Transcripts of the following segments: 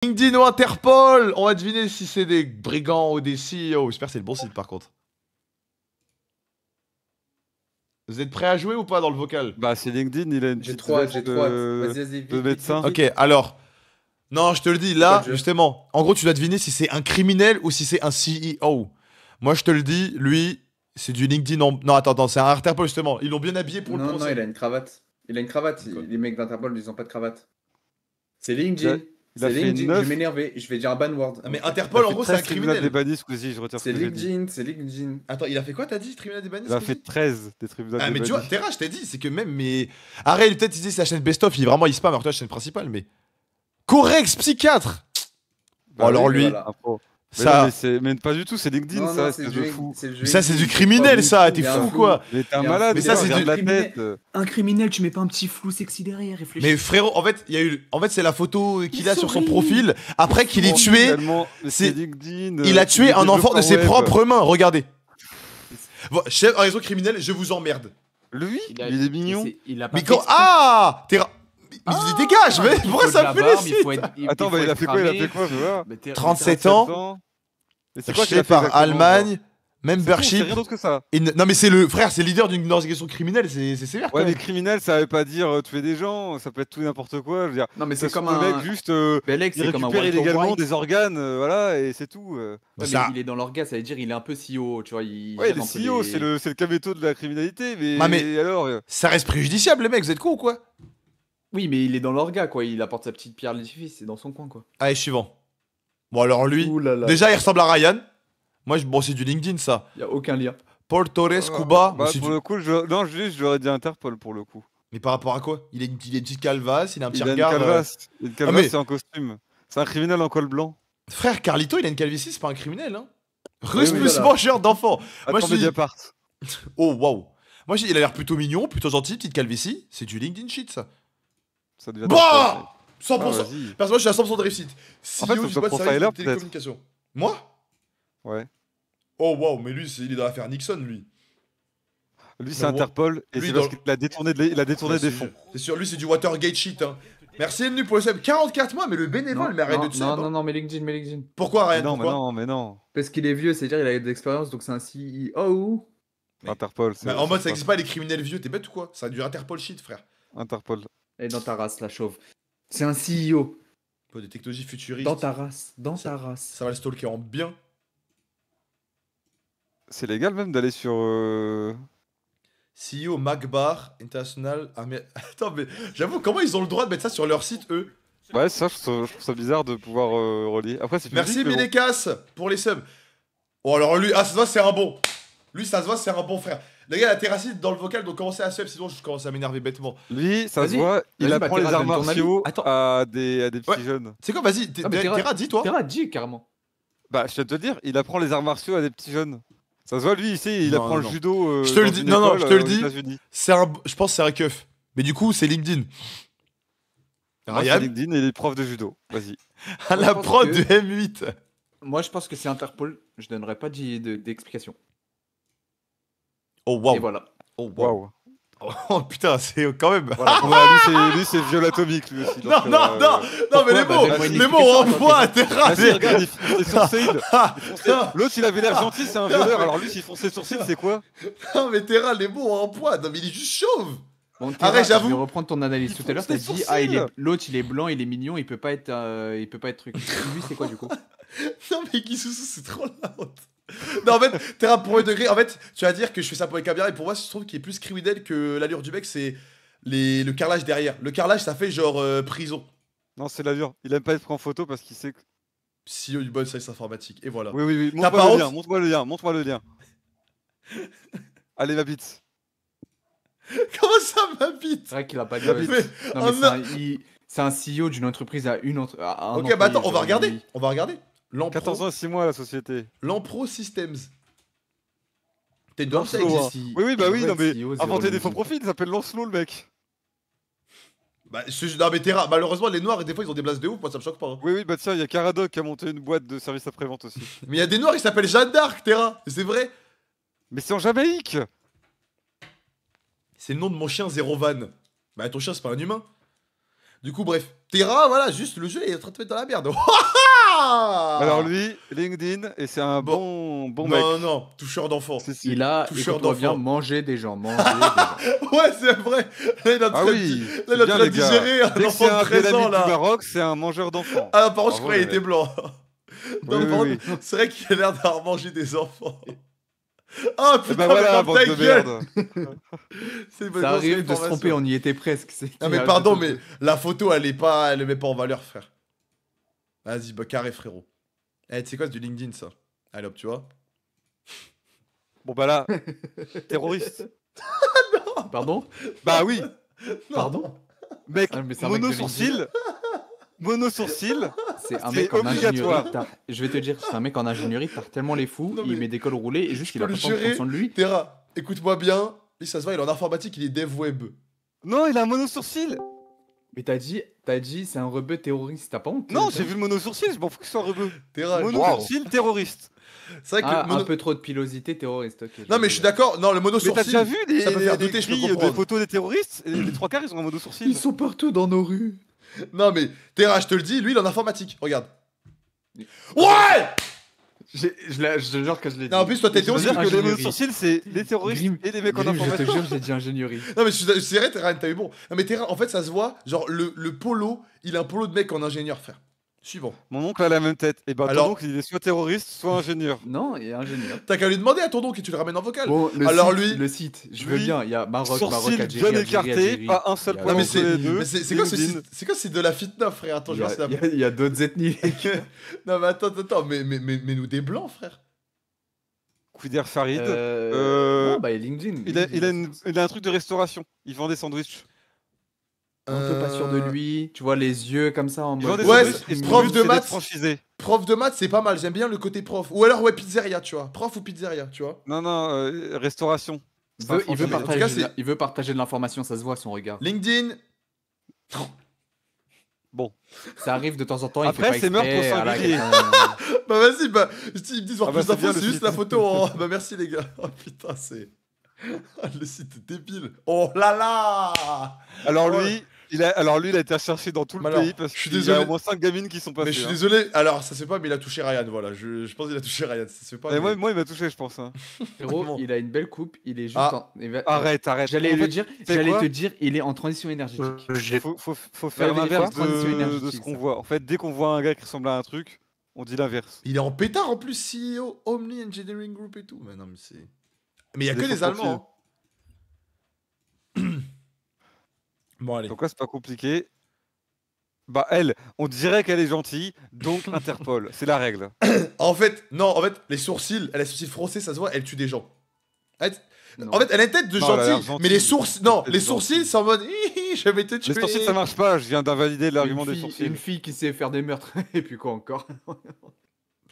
LinkedIn ou Interpol. On va deviner si c'est des brigands ou des CEO. J'espère que c'est le bon site par contre. Vous êtes prêts à jouer ou pas dans le vocal? Bah, c'est LinkedIn, il a une J'ai petite trop hâte, veste j'ai trop hâte. Vas-y, vas-y, de vite, médecin. vite, vite. Ok, alors. Non, je te le dis, pas là, de jeu. justement. En gros, tu dois deviner si c'est un criminel ou si c'est un CEO. Moi, je te le dis, lui, c'est du LinkedIn en... Non, attends, c'est un Interpol, justement. Ils l'ont bien habillé pour le Non, non, procès. il a une cravate. Il a une cravate. Quoi Les mecs d'Interpol, ils ont pas de cravate. C'est Il a, LinkedIn. il a C'est fait LinkedIn. Je 9. vais m'énerver. Je vais dire un ban word. Ah, mais Ok. Il a Interpol, en fait gros, c'est un 13 tribunaux des criminel. bannis, Squeezie, je retire ce C'est que j'ai dit. LinkedIn. C'est LinkedIn. Attends, il a fait quoi, t'as dit, tribunal des bannis? Il a fait 13 des tribunaux Ah, des mais tu vois, bannis. Terra, je t'ai dit, c'est que même, mais. Arrête, peut-être, il dit c'est la chaîne best-of, il vraiment, il spam, alors que toi, la chaîne principale, mais. Corex Psychiatre. Bah Bon, alors oui, lui, voilà. un pro. Mais ça. non, mais pas du tout, c'est LinkedIn, Non, ça, non, c'est espèce le de jeu. fou. C'est le jeu Mais ça, c'est du LinkedIn. criminel, Oh, ça, mais t'es il y a un fou, flou. quoi. Mais t'es un Il y a un malade, flou. Mais ça, c'est regarde du la criminel. tête. Un criminel, tu mets pas un petit flou sexy derrière, réfléchis. Mais frérot, en fait, il y a eu. En fait, c'est la photo qu'il a sur son sourit. profil. Après qu'il ait tué. Tellement- mais c'est- c'est LinkedIn. Il a tué un enfant de ses web. propres mains, regardez. Chef, un réseau criminel, je vous emmerde. Lui, Il, a- il est mignon. il a pas Mais fait quand. exprès. Ah Terra. Mais il dégage, mais Il pourquoi faut ça de la me barbe, félicite? Attends, bah, il a fait quoi? Il a fait quoi? Je veux voir. 37 ans. Mais c'est quoi qu'il Acheté a fait par exactement, Allemagne. genre C'est Membership. rien d'autre que ça. Non, mais c'est le frère, c'est leader d'une organisation criminelle, c'est sévère. Ouais, quand mais même. criminel, ça veut pas dire tuer des gens, ça peut être tout et n'importe quoi. Je veux dire, Non, mais ça c'est se trouve, comme le un. mec juste, Belek, il c'est comme un récupère Walter illégalement White. des organes, voilà, et c'est tout. Ouais, mais Ça- il est dans l'orga, ça veut dire il est un peu CEO, tu vois. Il Ouais, gère les un peu CEO, les- c'est le caméto de la criminalité, mais, Ah, mais- alors, Ça reste préjudiciable, les mecs, vous êtes cons ou quoi? Oui, mais il est dans l'orga, quoi. Il apporte sa petite pierre à l'édifice, c'est dans son coin, quoi. Allez, suivant. Bon, alors lui. Ouh là là. Déjà, il ressemble à Ryan. Moi, bon, c'est du LinkedIn, ça. Y a aucun lien. Paul Torres, Cuba. bah, c'est pour du- le coup, non, juste, j'aurais dit Interpol pour le coup. Mais par rapport à quoi? Il a une petite calvasse, il a un petit Il a une regard. calvasse, une calvasse, mais- c'est en costume. C'est un criminel en col blanc. Frère, Carlito, il a une calvitie, c'est pas un criminel, hein. Russe oui, plus voilà. mangeur d'enfants. Moi, Attends, je dis. Mediapart. Oh, waouh. Moi, je dis, il a l'air plutôt mignon, plutôt gentil, petite calvitie. C'est du LinkedIn shit, ça. Ça devient Bah 100%. Ah, vas-y. Parce que moi, je suis à 100% de réussite. En fait, CEO faut du que boîte ce soit service de profiler, peut-être. télécommunications. Moi? Ouais. Oh, waouh, mais lui, il est dans l'affaire Nixon, lui. Lui, c'est Mais Interpol, et lui, c'est dans parce qu'il a détourné, il a détourné des fonds. C'est sûr, lui, c'est du Watergate shit, hein. Merci, Enu, pour le sub. 44 mois, mais le bénévole, mais arrête non, de te sub. non, hein. non, non, mais LinkedIn, mais LinkedIn. Pourquoi, Mais Ryan? non, mais Pourquoi? non, mais non. Parce qu'il est vieux, c'est-à-dire il a de l'expérience, donc c'est un CEO. Mais- Interpol, c'est. Mais en mode, ça c'est existe pas les criminels vieux, t'es bête ou quoi? Ça a du Interpol shit, frère. Interpol. Elle est dans ta race, la chauve. C'est un CEO. Des technologies futuristes. Dans ta race, dans ta race. Ça va le stalker en bien. C'est légal même d'aller sur. CEO Macbar International. Attends, mais j'avoue, comment ils ont le droit de mettre ça sur leur site, eux? Ouais, ça, je trouve ça bizarre de pouvoir relier. Après, c'est Merci, public, mais bon. Minekas, pour les subs. Oh, alors lui, ah, ça se voit, c'est un bon. Lui, ça se voit, c'est un bon frère. Les gars, la terracide dans le vocal, donc commencez à sub, sinon je commence à m'énerver bêtement. Lui, ça se Vas-y. voit, il Vas-y, apprend bah, les Terra, arts donne ton avis. martiaux Attends. à des petits Ouais. jeunes. C'est quoi, vas-y, Ah, mais Terra, dis-toi. Terra, dis carrément. Bah, je viens de te dire, il apprend les arts martiaux à des petits jeunes. Ça se voit, lui, ici, il Non, apprend non, le non. judo. Je te le dans dis- une non, non, école, je te le aux dis. États-Unis. Je pense que c'est un keuf. Mais du coup, c'est LinkedIn. Moi, c'est Ryan, LinkedIn et il est prof de judo. Vas-y. à la je pense prod que- du M8. Moi, je pense que c'est Interpol. Je donnerai pas d'explication. Oh, Et waouh. voilà. Oh, waouh. Waouh. Oh, putain, c'est quand même. Voilà. Ouais, lui, c'est viol atomique, lui aussi. Non, donc, non, non, non, mais les Bah, mots, donne-moi une les mots en explication, point, attends. Terra. Vas-y, regarde, il fonce ses sourcils. Ah, L'autre, il avait l'air gentil, c'est un violeur. Alors lui, s'il fonce ses sourcils, c'est quoi? non, mais Terra, les mots en point. Non, mais il est juste chauve. Bon, Terra, Arrête, j'avoue. Je vais reprendre ton analyse. Il Tout à l'heure, fonce t'as les dit sourcils. l'autre, il est blanc, il est mignon, il peut pas être truc. Lui, c'est quoi du coup? Non, mais Kisusu, c'est trop la honte. Non, en fait, Terra, pour le degré, en fait, tu vas dire que je fais ça pour les caméras, et pour moi, je trouve qu'il est plus criminel que l'allure du mec, c'est le carrelage derrière. Le carrelage, ça fait genre prison. Non, c'est l'allure. Il aime pas être pris en photo parce qu'il sait que. CEO du bon service informatique, et voilà. Oui, oui, oui. T'as pas Montre-moi le honte lien, montre-moi le lien, montre-moi le lien. Allez, ma bite. Comment ça m'habite? C'est vrai qu'il a pas dit. Mais- Non, oh, mais c'est un CEO d'une entreprise à une autre. Ok, bah attends, on va regarder. On va regarder. 14 ans et 6 mois, la société. L'Ampro Systems. T'es dedans, ça Lancelot, existe. Oui, oui, bah oui, non, mais CEO, inventer zéro des faux LinkedIn. profils, il s'appelle Lancelot, le mec. Bah, non, mais Terra, malheureusement, les noirs, des fois, ils ont des blases de ouf, moi, ça me choque pas. hein. Oui, oui, bah tiens, il y a Caradoc qui a monté une boîte de service après-vente aussi. Mais il y a des noirs, ils s'appellent Jeanne d'Arc, Terra. C'est vrai. Mais c'est en Jamaïque. C'est le nom de mon chien Zéro Van. Bah, ton chien, c'est pas un humain. Du coup, bref. Terra, voilà, juste le jeu est en train de te mettre dans la merde. Alors lui, LinkedIn, et c'est un bon mec. Non, non, toucheur d'enfant. Si, si. Il a, Toucheur écoute-moi bien, d'enfant. mangé des gens, mangé des gens. Ouais, c'est vrai. Là, il est en Ah train de- oui, là, il est c'est en bien, train de les gars. digérer un Dès que enfant c'est de un 13 ans, Abdelhamid du là. Maroc, c'est un mangeur d'enfants. Ah, par contre, je Bravo, croyais qu'il les était blanc. Non, Oui, par oui, contre, c'est vrai qu'il a l'air d'avoir mangé des enfants. Ah, Et putain, bah mais voilà, ferme bande ta de gueule. merde. C'est une bonne Ça arrive de se information. tromper, on y était presque. Non, mais pardon, mais la photo, elle le met pas en valeur, frère. Vas-y, bah, carré, frérot. Eh, tu sais quoi, c'est du LinkedIn, ça. Allez, hop, tu vois. Bon bah là, terroriste. Pardon Bah oui, Pardon mec, Ah, mais c'est un mec de mono-sourcil. Mono-sourcil. C'est un C'est mec en obligatoire. ingénierie. Je vais te dire, c'est un mec en ingénierie, t'as tellement les fous, Non, mais il met des cols roulés et juste il peux a pas le de prendre jurer. soin de lui. Terra, écoute-moi bien. Lui, ça se voit, il est en informatique, il est dev web. Non, il a un mono-sourcil. Mais t'as dit, c'est un rebeu terroriste, t'as pas honte Non, j'ai vu le mono-sourcil, je m'en fous que ce soit rebeu. Terra, Mono-sourcil, terroriste. c'est vrai que Ah, le mono- un peu trop de pilosité terroriste, ok. Non, mais je suis d'accord. Non, le mono Mais t'as sourcil. déjà vu les, ça peut faire les douter, je peux grilles de comprendre. photos des terroristes et les trois quarts, ils ont un mono-sourcil. Ils sont partout dans nos rues. Non, mais Terra, je te le dis, lui, il est en informatique. Regarde. Ouais! Je te jure que je l'ai dit. Non, en plus, toi, t'es Je veux aussi. dire que les ingénierie. mono-sourcils, c'est les terroristes Grim, et les mecs en Grim, je te information. jure, j'ai dit ingénierie. Non, mais c'est vrai, Terra, t'as eu bon. Non, mais Terra, en fait, ça se voit. Genre, le polo, il a un polo de mec en ingénieur, frère. Suivant. Mon oncle a la même tête. Et bah, Alors- ton oncle, il est soit terroriste, soit ingénieur. Non, il est ingénieur. T'as qu'à lui demander à ton oncle et tu le ramènes en vocal. Bon, Alors site, lui- le site, je veux lui, bien, il y a Maroc, Maroc, Sourcil Algérie, bien Algérie, écarté, Algérie. pas un seul Il y a- point Non, mais entre les deux. Mais c'est quoi ce LinkedIn. site? C'est quoi ce site de la fitna, frère? Attends, Il je y vois a, si la- il y a- il y a d'autres ethnies. Non, mais attends, mais nous des blancs, frère. Kouider Farid. Non, bah LinkedIn. Il a un truc de restauration. Il vend des sandwichs. Un peu pas sûr de lui, tu vois les yeux comme ça en Il vend mode. des Ouais, sandwichs et son prof but, de c'est d'être maths. franchisé. Prof de maths, c'est pas mal. J'aime bien le côté prof. Ou alors, ouais, pizzeria, tu vois. Prof ou pizzeria, tu vois. Non, non, restauration. Il C'est un veut, il veut mais en tout partager, cas, de la- c'est- il veut partager de l'information, ça se voit à son regard. LinkedIn. Bon. Ça arrive de temps en temps, il Après, fait c'est pas meurtre exprès, au à la- singulier. Bah, vas-y, bah. Ils me disent voir Ah bah, plus c'est bien, d'infos, le c'est juste site. la photo. Bah, merci, les gars. Oh, putain, c'est. Le site est débile. Oh là là. Alors Ouais. lui, il a été recherché dans tout le Mais alors, pays parce je suis qu'il y désolé. a au moins 5 gamines qui sont passées. Mais je suis hein. désolé. Alors, ça se fait pas, mais il a touché Ryan. Voilà. Je pense qu'il a touché Ryan. Ça se fait pas. Et mais- moi, il m'a touché, je pense. hein. Frérot, Bon. il a une belle coupe, il est juste Ah. en... il va- Arrête. J'allais En le fait, dire, sais j'allais quoi te dire, il est en transition énergétique. faut faire Ouais, l'inverse quoi Transition de énergétique, ce qu'on ça. voit. En fait, dès qu'on voit un gars qui ressemble à un truc, on dit l'inverse. Il est en pétard en plus, CEO, Omni Engineering Group et tout. Mais non, mais c'est. Mais il y a Des que des faux Allemands. hein. Bon, allez. Donc là, c'est pas compliqué. Bah elle, on dirait qu'elle est gentille, donc Interpol, c'est la règle. En fait, non, en fait, les sourcils, elle a les sourcils froncés, ça se voit, elle tue des gens. Non. En fait, elle a une tête de Non, elle a l'air gentille, gentille. mais les sourcils, non, Elle est les sourcils, gentille. c'est en mode, hi, je vais te tuer. Les sourcils, ça marche pas, je viens d'invalider l'argument des Une sourcils. fille qui sait faire des meurtres, et puis quoi encore?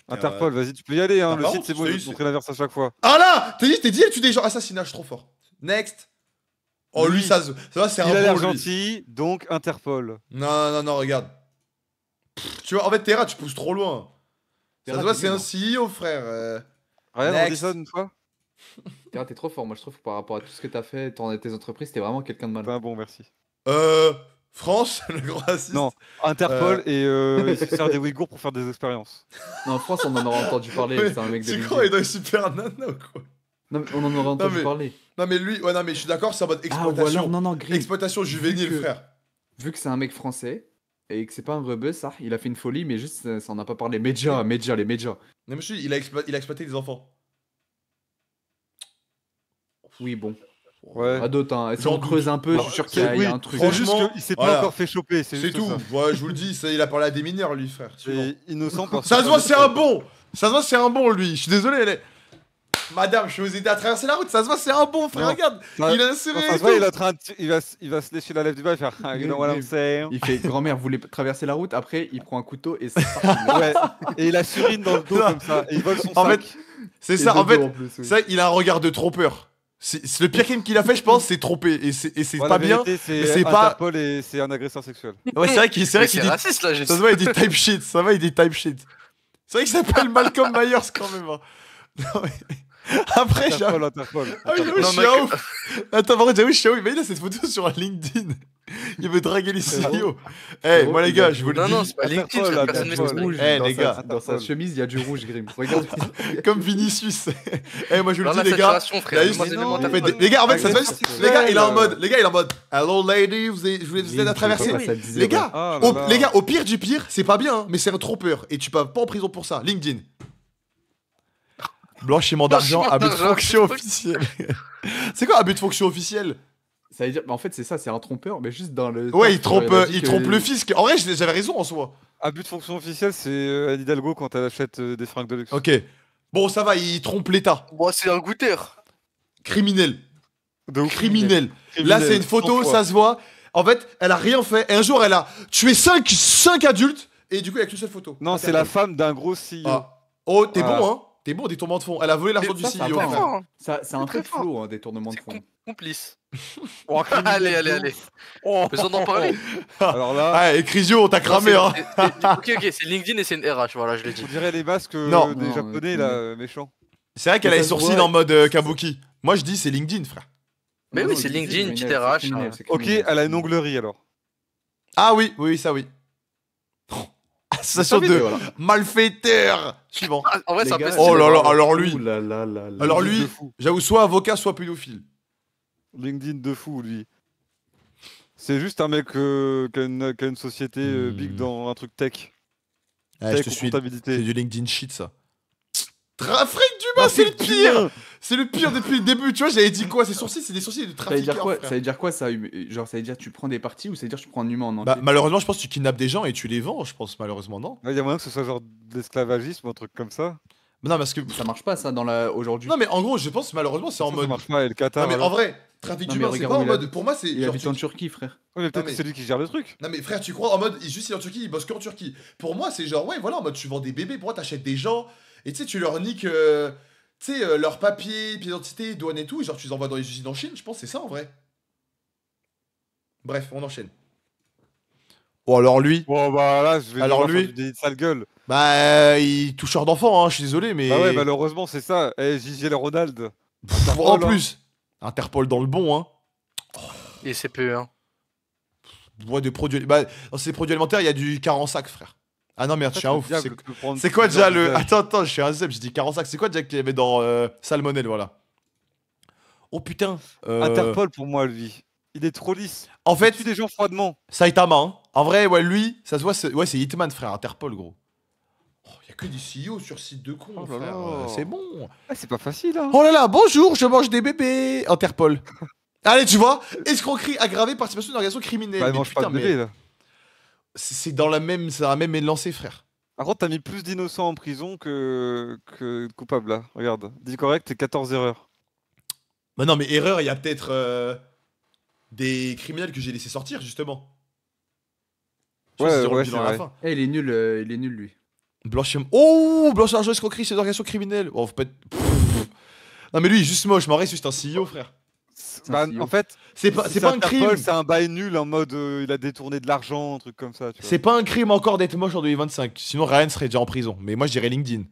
Interpol, vas-y, tu peux y aller, hein. Ah, Le par site contre, c'est bon, je il t'ai va te eu, montrer l'inverse à chaque fois. Ah là, t'es dit, elle tue des gens, assassinat, je suis trop fort. Next. Oh, lui, Lui, ça va, c'est Il a un l'air bon, lui. gentil, donc Interpol. Non, regarde. Tu vois, en fait, Terra, tu pousses trop loin. Ça Terra, se voit, t'es c'est un nul, CEO, frère. Regarde, on dit Next. ça une fois. Terra, t'es trop fort, moi je trouve que par rapport à tout ce que t'as fait, tes entreprises, t'es vraiment quelqu'un de mal. Enfin bon, merci. France, le grand raciste. Non, Interpol et il se sert des Ouïghours pour faire des expériences. Non, en France, on en aura entendu parler, Ouais, c'est un mec de c'est LinkedIn. quoi, il est dans les super nana ou quoi? Non, mais on en aura entendu mais- parler. Non, mais lui, ouais, non, mais je suis d'accord, c'est en mode Ah, ou exploitation. alors, non, Grim. Exploitation juvénile, que- frère. Vu que c'est un mec français, et que c'est pas un rebeu, ça, il a fait une folie, mais juste, ça en a pas parlé. Média, les médias. Non, monsieur, il a exploité des enfants. Oui, bon. Ouais. À d'autres, hein. Si J'en on creuse un peu, je suis sûr qu'il y, oui, a un truc. C'est juste Franchement, qu'il s'est voilà. pas encore fait choper, c'est C'est juste tout. ça. Ouais, je vous le dis, il a parlé à des mineurs, lui, frère. Suivant. C'est innocent parce Ça que- se voit, c'est un bon. Ça se voit, c'est un bon, lui. Je suis désolé, elle est. Madame, je vais vous aider à traverser la route. Ça se voit, c'est un bon, frère. Non. Regarde, Ça- il a inséré. Quand ça et se voit, tout. il est en train de il va se lécher la lèvre du bas et faire You know what I'm saying? Il fait grand-mère, vous voulez traverser la route, après il prend un couteau et c'est parti. Ouais. Et il a surine dans le dos Non. comme ça. Et il vole son En sac. fait, c'est Et ça. de En fait, dos plus, oui. ça, il a un regard de trompeur. C'est le pire crime qu'il a fait, je pense, c'est tromper. Et c'est Ouais, pas la bien. vérité, mais c'est c'est pas- Interpol et c'est un agresseur sexuel. Ouais, c'est vrai qu'il Mais dit. raciste là, j'ai Ça se voit, il dit type shit. Ça va, il dit type shit. C'est vrai qu'il s'appelle Malcolm Myers quand même. hein. Non, mais- Après, j'ai. Interpol. Ah oui, j'avoue, Non, Xiao. mec. Attends, par contre, j'avoue, Xiao, mais il a cette photo sur LinkedIn. Il veut draguer les CEO. Eh, Frérot, moi, les il gars, a je vous le Non, non, dis. c'est pas LinkedIn, Interpol, frère, personne met Interpol. story. rouge. Eh, dans les sa- gars. dans sa chemise, il y a du rouge, Grim. Regarde. Comme Vinicius. Eh, moi, je vous Alors le la dis, les gars. saturation, frère. là, mets-moi juste- des non, éléments Ça fait d'école. les gars, en fait, ça se Agressif passe. Les gars, il est en sexuel. mode. Les gars, il est en mode. Hello, lady, je voulais vous aider à traverser. Oui, ça le disait, Les ouais. gars, Ah là là. les gars, au pire du pire, c'est pas bien, hein, mais c'est un trompeur. Et tu vas pas en prison pour ça. LinkedIn. Blanchiment d'argent, Blanchiment abus de d'argent, fonction c'est officielle. C'est quoi abus de fonction officielle? Ça veut dire, en fait, c'est ça, c'est un trompeur, mais juste dans le. Ouais, texte, genre, a dit il que- trompe le fisc. En vrai, j'avais raison en soi. Abus de fonction officielle, c'est Anne Hidalgo quand elle achète des fringues de luxe. Ok. Bon, ça va, il trompe l'État. Bon, c'est un goûteur. Criminel. De ouf. Criminel. Là, c'est une photo, ça se voit. En fait, elle a rien fait. Et un jour, elle a tué 5 adultes. Et du coup, il y a qu'une seule photo. Non, c'est la femme d'un gros CEO. Ah. Oh, t'es Voilà. bon, hein? T'es bon, des tourments de fond. Elle a volé l'argent du ça, ça CEO. va, Très frère. fort, hein. Ça, c'est un Très peu fort. flou, hein, des tournements de C'est fond. complice. Oh, criminel Allez, de allez, ouf. allez. Oh. Besoin d'en parler. Alors là, Ah, et Crisio, on t'a cramé, hein. Ok, c'est LinkedIn et c'est une RH, voilà, je l'ai dit. on dirait les masques Non. des Non, japonais, là, méchants. C'est vrai qu'elle a Mais les ça se sourcils voit. en mode Kabuki. Moi, je dis, c'est LinkedIn, frère. Mais Non, oui, non, c'est il LinkedIn, dit, petite c'est RH. criminel, hein. c'est Ok, criminel, elle a c'est une onglerie alors. Ah oui, oui, ça oui. Association criminel. de Voilà. malfaiteur. Suivant. Ah, en vrai, Les ça gars, peut c'est Oh là là, vraiment- alors lui. Ouh là là là là. Alors LinkedIn lui, de fou. j'avoue, soit avocat, soit pédophile. LinkedIn de fou, lui. C'est juste un mec qui a une société big dans un truc tech. Ah, je Tech te ou suis. C'est comptabilité. du LinkedIn shit, ça. Trafic d'humains, c'est le pire. C'est le pire depuis le début. Tu vois, j'avais dit quoi? Ces sourcils, c'est des sourcils de Ça veut dire trafiquants. quoi? frère. Ça veut dire quoi ça? Genre, ça veut dire tu prends des parties ou ça veut dire tu prends un humain en entier? Bah, malheureusement, je pense que tu kidnappes des gens et tu les vends. Je pense, malheureusement, non. Il y a moyen que ce soit genre de l'esclavagisme ou un truc comme ça. Non, parce que. Ça marche pas ça dans la aujourd'hui. Non, mais en gros, je pense, malheureusement, c'est en Ça mode. marche pas, et le Non, Qatar. mais en alors. vrai, trafic Non, mais d'humains, c'est regarde pas en où il a- mode. Pour moi, c'est. Il genre, habite en Turquie, frère. Ouais, mais peut-être mais- que c'est lui qui gère le truc. Non mais frère, tu crois en mode, juste il est en Turquie, il bosse qu'en Turquie. Pour moi, c'est genre, ouais, voilà, en mode, tu vends des bébés, pour moi, t'achètes des gens, et tu sais, tu leur niques, tu sais, leurs papiers, pieds d'identité, douane et tout, et genre, tu les envoies dans les usines en Chine, je pense, que c'est ça en vrai. Bref, on enchaîne. Oh, alors lui, Bon, bah là, je vais Alors devoir faire lui du délit de sale gueule. bah, il toucheur d'enfant, hein, je suis désolé, mais. Bah ouais, malheureusement, c'est ça. Eh, Gigi le Ronald. Pff, Interpol, en hein. plus, Interpol dans le bon, hein. Et CPE1. Ouais, de produits. Bah, dans ces produits alimentaires, il y a du 40 sac, frère. Ah non, merde, je suis un Le ouf. diable peut prendre C'est quoi plusieurs déjà le. visages. Attends, je suis un zeb, j'ai dit 45. C'est quoi déjà qu'il y avait dans Salmonelle, voilà. Oh putain. Interpol pour moi, lui. Il est trop lisse. En Il fait, tue des gens froidement. Saitama, hein. En vrai, ouais, lui, ça se voit, ouais, c'est Hitman, frère, Interpol, gros. Oh, y a que des CEO sur site de con, Oh là frère. là. C'est bon. Ah, c'est pas facile, hein. Oh là là, bonjour, je mange des bébés. Interpol. Allez, tu vois, escroquerie aggravée, participation à une organisation criminelle. Bah, il Mais mange pas putain, de bébé, mais là. c'est dans la même, c'est dans la même lancée, frère. Par contre, t'as mis plus d'innocents en prison que de coupables, là. Regarde. Dis correct et 14 erreurs. Bah non, mais erreur, il y a peut-être des criminels que j'ai laissé sortir, justement. Tu vois, Ouais, c'est sur le ouais, bilan c'est à la vrai. fin. Eh, il est nul lui. Blanchiment. Oh, blanchiment d'argent, escroquerie, c'est une organisation criminelle. Oh, faut pas être. Non, mais lui, il est juste moche, mais en vrai, c'est juste un CEO, frère. C'est un Bah, CEO. en fait, C'est pas, si c'est pas un Interpol, crime. c'est un bail nul en mode il a détourné de l'argent, un truc comme ça. Tu vois. C'est pas un crime encore d'être moche en 2025. Sinon, Ryan serait déjà en prison. Mais moi, je dirais LinkedIn.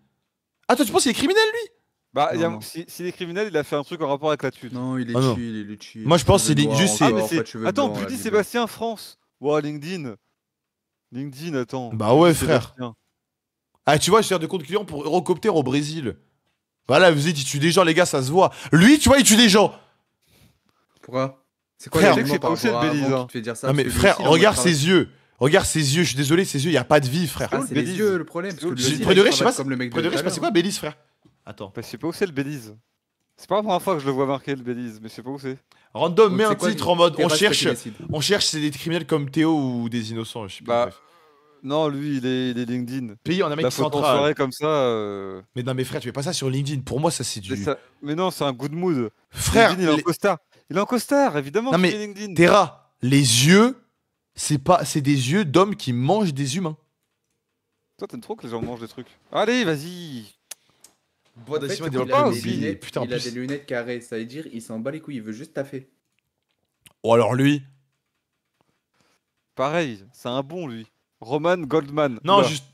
Ah, toi, tu penses qu'il est criminel, lui? Bah, Non, non. s'il est criminel, il a fait un truc en rapport avec la thune. Non, il est Ah non. chill, il est chill. Moi, je pense Cheveux que c'est noirs, juste, Ah, c'est- mais pas de c'est. cheveux Attends, blancs, Buddy Libre. Sébastien France. Ouah, LinkedIn. LinkedIn, attends. Bah ouais, Buddy frère. Sébastien. Ah, tu vois, je sers de compte client pour Eurocopter au Brésil. Voilà, vous dites, il tue des gens, les gars, ça se voit. Lui, tu vois, il tue des gens. Pourquoi? C'est quoi Frère, l'argument je sais pas par où c'est le rapport à Belize, avant hein. qui te fait dire ça? Non, mais Parce que lui frère, aussi, il envoie regarde travail. ses yeux. Regarde ses yeux, je suis désolé, ses yeux, il y a pas de vie, frère. Ah, où c'est le les Belize? yeux le problème. Parce que où lui le aussi, Belize? il Près de vrai, je sais travaille pas, comme le mec près de de vrai, je sais pas, c'est quoi Belize, frère? Attends. Bah, je sais pas où c'est le Belize. C'est pas la première fois que je le vois marquer le Belize, mais je sais pas où c'est. Random, Donc, mets c'est un quoi, titre en mode, Terrasse, on toi qui cherche, décides. c'est des criminels comme Théo ou des innocents, je sais pas. Bah, bref. Non, lui, il est LinkedIn. Pays en La Amérique photo en centrale. soirée comme ça. Mais non, mais frère, tu fais pas ça sur LinkedIn. Pour moi, ça, c'est Mais, du. mais non, c'est un good mood. Frère, LinkedIn, il est en costard. Il est en costard, évidemment. Non, qu'il mais est LinkedIn. Terra, les yeux, c'est des yeux d'hommes qui mangent des humains. Toi, t'aimes trop que les gens mangent des trucs. Allez, vas-y. Bois En fait, d'Acima il développe pas pas a des aussi. lunettes- Putain, en il a plus. des lunettes carrées, ça veut dire il s'en bat les couilles, il veut juste taffer. Oh, alors lui. Pareil, c'est un bon, lui. Roman Goldman. Non, Oula. juste.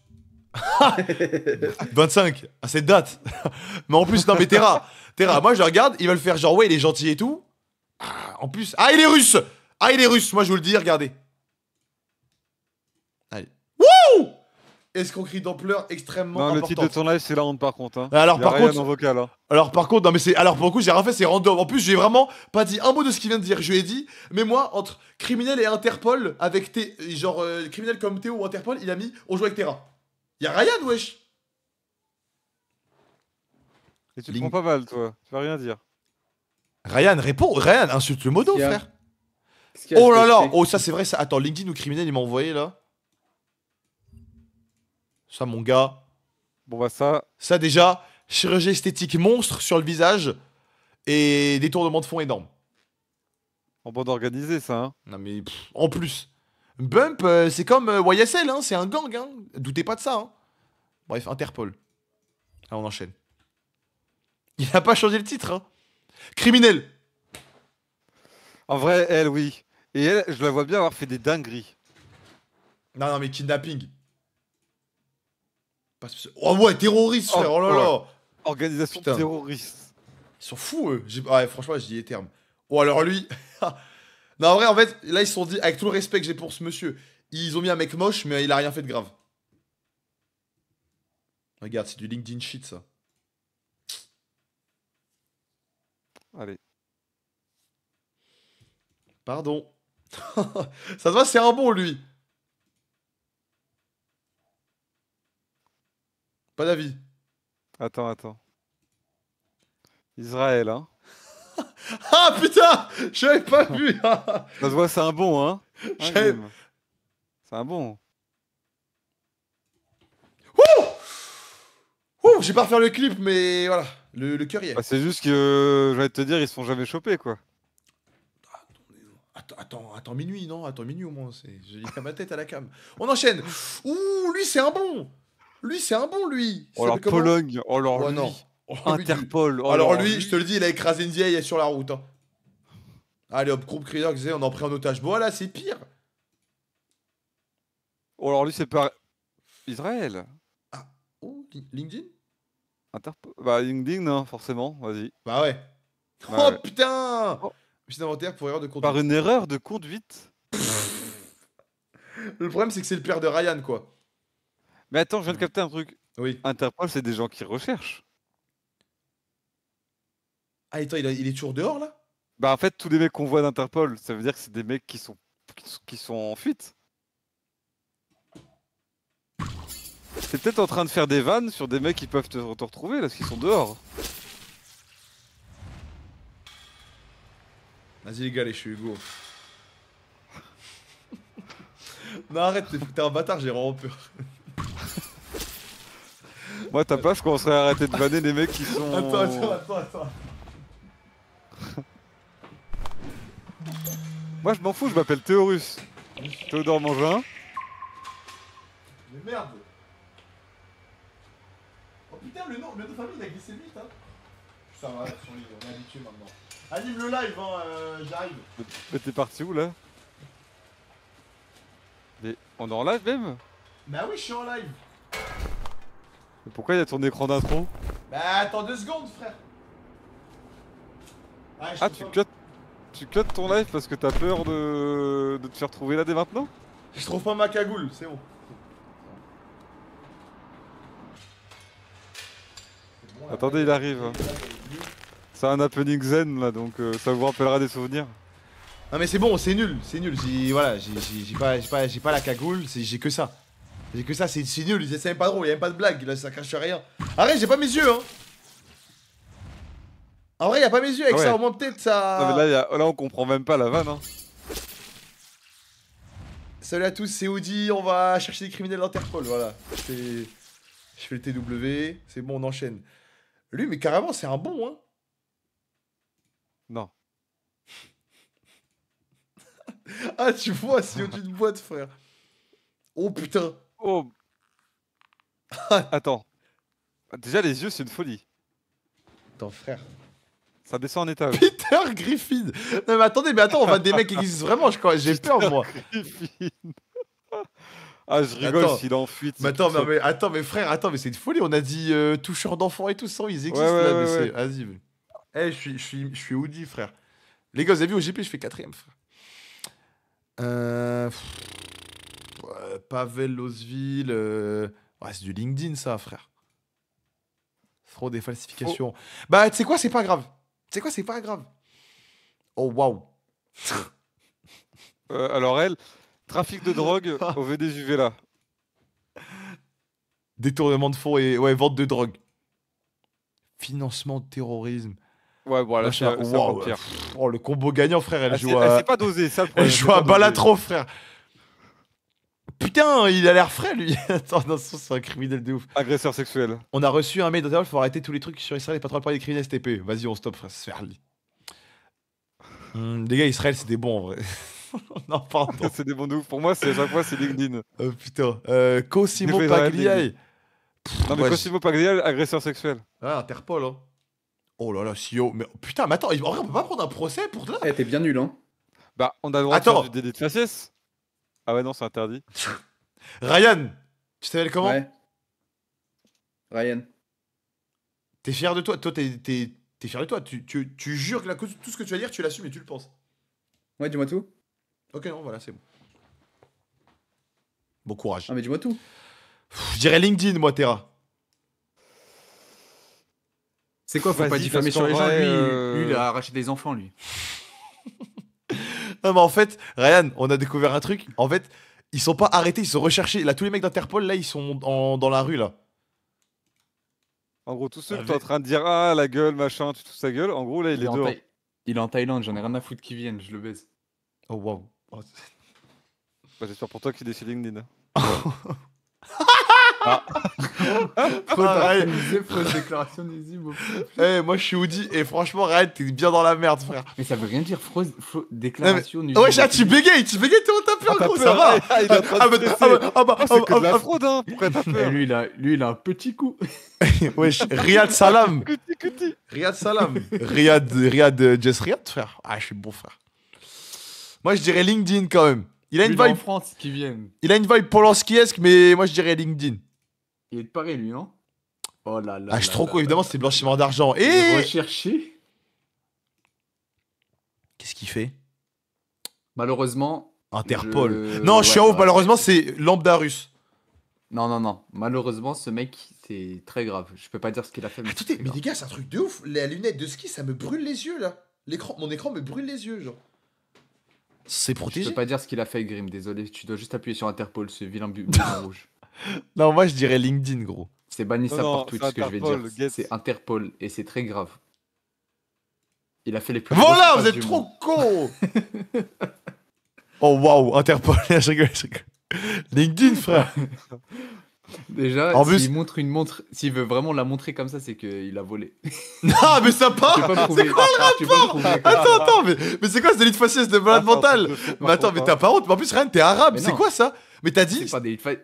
25, à cette date. Mais en plus, non, mais Terra, moi je le regarde, ils veulent faire genre, ouais, il est gentil et tout. Ah, en plus, il est russe. Il est russe, moi je vous le dis, regardez. Allez. Wouh! Escroquerie d'ampleur extrêmement Non, le importante. titre de ton live, c'est la honte par contre. Hein. Alors, Y a par rien contre- en vocal. Hein. Alors par contre, non mais c'est... Alors pour le coup, j'ai rien fait, c'est random. En plus, j'ai vraiment pas dit un mot de ce qu'il vient de dire. Je lui ai dit, mais moi, entre criminel et Interpol, avec genre criminel comme Théo ou Interpol, il a mis, on joue avec Terra. Y'a Ryan, wesh. Et tu te Link- prends pas mal, toi. Tu vas rien dire. Ryan, réponds. Ryan, insulte le modo, Qu'est-ce qu'il y a frère. Qu'est-ce qu'il y a, Oh là ce là. que Oh, ça c'est vrai, ça. Attends, LinkedIn ou criminel, il m'a envoyé là. Ça, mon gars. Bon, bah ça. Ça déjà, chirurgie esthétique monstre sur le visage et détournement de fond énorme. En bande organisée, ça. Hein. Non mais en plus, Bump, c'est comme YSL, hein, c'est un gang, hein. Doutez pas de ça. Hein. Bref, Interpol. Ah, on enchaîne. Il a pas changé le titre. Hein. Criminel. En vrai, elle, oui. Et elle, je la vois bien avoir fait des dingueries. Non, non, mais kidnapping. Oh ouais, terroriste, Oh, frère, oh là là. Organisation Putain. terroriste. Ils sont fous, eux. Ouais, franchement, je dis les termes. Oh, alors lui. Non, en vrai, en fait, là, ils se sont dit, avec tout le respect que j'ai pour ce monsieur, ils ont mis un mec moche, mais il a rien fait de grave. Regarde, c'est du LinkedIn shit, ça. Allez. Pardon. Ça se voit, c'est un bon, lui. Pas d'avis. Attends. Israël, hein. Ah, putain! J'avais pas vu. Ça se voit, c'est un bon, hein. J'avais- Grim. C'est un bon. Ouh, j'ai pas refaire le clip, mais voilà. Le cœur y est. Bah, c'est juste que, j'allais te dire, ils se font jamais choper, quoi. Attends minuit, non? Attends minuit au moins. J'ai pas ma tête à la cam. On enchaîne. Ouh, lui, c'est un bon. Lui, c'est un bon, lui. Oh, alors s'appelle comment? Pologne. Oh, alors Oh, lui. non. Oh, lui, Interpol. Oh, alors lui, je te le dis, il a écrasé une vieille sur la route. Hein. Allez hop, groupe crieur, on en pris en otage. Bon, voilà, c'est pire. Oh, alors lui, c'est pas. Israël. Oh, LinkedIn? Interpol. Bah, LinkedIn, non, forcément. Vas-y. Bah ouais. Ouais, Oh ouais. putain! Oh. Fiche d'inventaire pour erreur de conduite. Par une erreur de conduite. Le problème, c'est que c'est le père de Ryan, quoi. Mais attends, je viens de capter un truc. Oui. Interpol, c'est des gens qui recherchent. Ah, attends, il est toujours dehors, là? Bah, en fait, tous les mecs qu'on voit d'Interpol, ça veut dire que c'est des mecs qui sont en fuite. T'es peut-être en train de faire des vannes sur des mecs qui peuvent te retrouver là, parce qu'ils sont dehors. Vas-y, les gars, les je suis Hugo. Non, arrête, t'es un bâtard, j'ai vraiment peur. Moi, à ta place, je commencerais à arrêter de vanner les mecs qui sont. Attends. Moi, je m'en fous, je m'appelle Théorus. Théodore Mangin. Mais merde! Oh putain, le nom de famille, il a glissé vite, hein! Ça va, on est habitué maintenant. Anime le live, hein, j'arrive. Mais t'es parti où là? Mais on est en live même? Bah oui, je suis en live. Mais pourquoi il y a ton écran d'intro? Bah attends 2 secondes, frère. Ah, Ah, tu cut ton live parce que t'as peur de te faire trouver là dès maintenant? Je trouve pas ma cagoule, c'est bon. Attendez, il arrive. C'est un happening zen là, donc ça vous rappellera des souvenirs. Non mais c'est bon, c'est nul. Voilà, j'ai pas la cagoule, j'ai que ça. J'ai que ça, c'est nul, c'est même pas drôle, y'a même pas de blague, là ça cache rien. Arrête, j'ai pas mes yeux, hein. En vrai, y'a pas mes yeux, avec Ouais. ça au moins peut-être ça... Non mais là, là on comprend même pas la vanne hein. Salut à tous, c'est Audi, on va chercher des criminels d'Interpol, voilà. Je fais le TW, c'est bon, on enchaîne. Lui, mais carrément, c'est un bon, hein. Non. Ah, tu vois, c'est au-dessus de boîte, frère. Oh putain. Oh. Attends. Déjà les yeux c'est une folie. Attends, frère. Ça descend en étage. Peter Griffin. Non mais attends, on va des mecs qui existent vraiment, j'ai peur moi. Ah, je rigole Attends. s'il est en fuite. Mais c'est attends, pour ça. attends, mais frère, attends, mais c'est une folie. On a dit toucheurs d'enfants et tout ça, ils existent Ouais, là. ouais, Mais ouais, c'est. Vas-y. Je suis Audi, frère. Les gars, vous avez vu au GP, je fais 4ème, frère. Pavel Losville. Ouais, c'est du LinkedIn, ça, frère. Trop des falsifications. Bah, tu sais quoi, c'est pas grave. Tu sais quoi, c'est pas grave. Oh, waouh. Alors elle, trafic de drogue au VDJV là. Détournement de fonds et ouais, vente de drogue. Financement de terrorisme. Ouais, bon, là, c'est Machin. c'est encore Waouh. pire. Oh, le combo gagnant, frère. Elle Elle joue sait à. pas doser, ça le Elle problème. joue à Balatro, frère. Putain, il a l'air frais, lui. Attends, non, c'est un criminel de ouf. Agresseur sexuel. On a reçu un mail d'Interpol, faut arrêter tous les trucs sur Israël et pas trop parler des criminels STP. Vas-y, on stop, frère, c'est Ferli. Les gars, Israël, c'est des bons, en vrai. Non, pardon. C'est des bons de ouf. Pour moi, c'est à chaque fois, c'est LinkedIn. Oh, putain. Cosimo J'ai fait Israël, Pagliai. Non, mais Ouais, Cosimo Pagliai, agresseur sexuel. Ouais, Interpol, hein. Oh là là, CEO. Mais putain, mais attends, en vrai, on peut pas prendre un procès pour là. Eh, t'es bien nul, hein. Bah, on a le droit de Attends. faire du délit de faciès. Ah ouais, non, c'est interdit. Ryan, tu t'appelles comment? Ouais. Ryan. T'es fier de toi? Toi, t'es fier de toi. Tu jures que tout ce que tu vas dire, tu l'assumes et tu le penses. Ouais, dis-moi tout. Ok, non, voilà, c'est bon. Bon courage. Ah, mais dis-moi tout. Je dirais LinkedIn, moi, Terra. C'est quoi, faut pas Vas-y, diffamer parce sur les qu'en gens. vrai, Lui, il a arraché des enfants, lui. Non, mais en fait, Ryan, on a découvert un truc. En fait, ils sont pas arrêtés, ils sont recherchés. Là, tous les mecs d'Interpol, là, ils sont dans la rue, là. En gros, tous ceux Ah, que t'es en train de dire, ah, la gueule, machin, tu touches sa gueule, en gros, là, il est en dehors. Il est en Thaïlande, j'en ai rien à foutre qu'ils viennent, je le baise. Oh, waouh. Oh, Bah, j'espère pour toi qu'il est chez LinkedIn. Faut Ryan. organiser, fausse déclaration nuisible. Moi, je suis Audi, et franchement, Ryan, t'es bien dans la merde, frère. Mais ça veut rien dire déclaration nuisible. Ouais, chat, tu bégayes, t'es au tapeur, T'as gros, peur, ça va. ah, il est en train de stresser. Oh, c'est que de la Ah, fraude, hein. Pourquoi t'as Et peur? lui, il a un petit coup. Wesh, Riyad Salam. Cuti, cuti. Riyad Salam. Riyad, Jess Riyad, frère. Ah, je suis bon, frère. Moi, je dirais LinkedIn quand même. Il a une Lui, il est en vibe, France qui viennent. il a une vibe Polanski-esque, mais moi, je dirais LinkedIn. Il est de Paris, lui, non? Oh là là. Ah, je suis trop là con, évidemment, c'est blanchiment d'argent. Il est Et recherché. qu'est-ce qu'il fait? Malheureusement. Interpol. je- Non, je suis ouais, en ouf, ouais. malheureusement, c'est lambda russe. Non. Malheureusement, ce mec, c'est très grave. Je peux pas dire ce qu'il a fait, mais c'est Attendez, très mais grave. les gars, c'est un truc de ouf. La lunette de ski, ça me brûle les yeux, là. Mon écran me brûle les yeux, genre. C'est Je protégé? peux pas dire ce qu'il a fait, Grim, désolé. Tu dois juste appuyer sur Interpol, ce vilain bouton rouge. Non, moi, je dirais LinkedIn, gros. C'est bannissable Non, par Twitch, c'est ce que je vais Interpol, dire. Gates. C'est Interpol, et c'est très grave. Il a fait les plus Voilà, grosses vous phrases êtes du trop monde. cons. Oh, waouh, Interpol. Je rigole. LinkedIn, frère. Déjà, En s'il plus- montre une montre, s'il veut vraiment la montrer comme ça, c'est qu'il a volé. Non, mais ça part. Tu peux pas prouver. Tu peux pas prouver comme ça. Attends, mais c'est quoi ce délit de faciès de malade mental? Mais attends, mais t'as pas honte? Mais en plus, rien, t'es arabe, Mais c'est non. quoi ça? Mais t'as dit?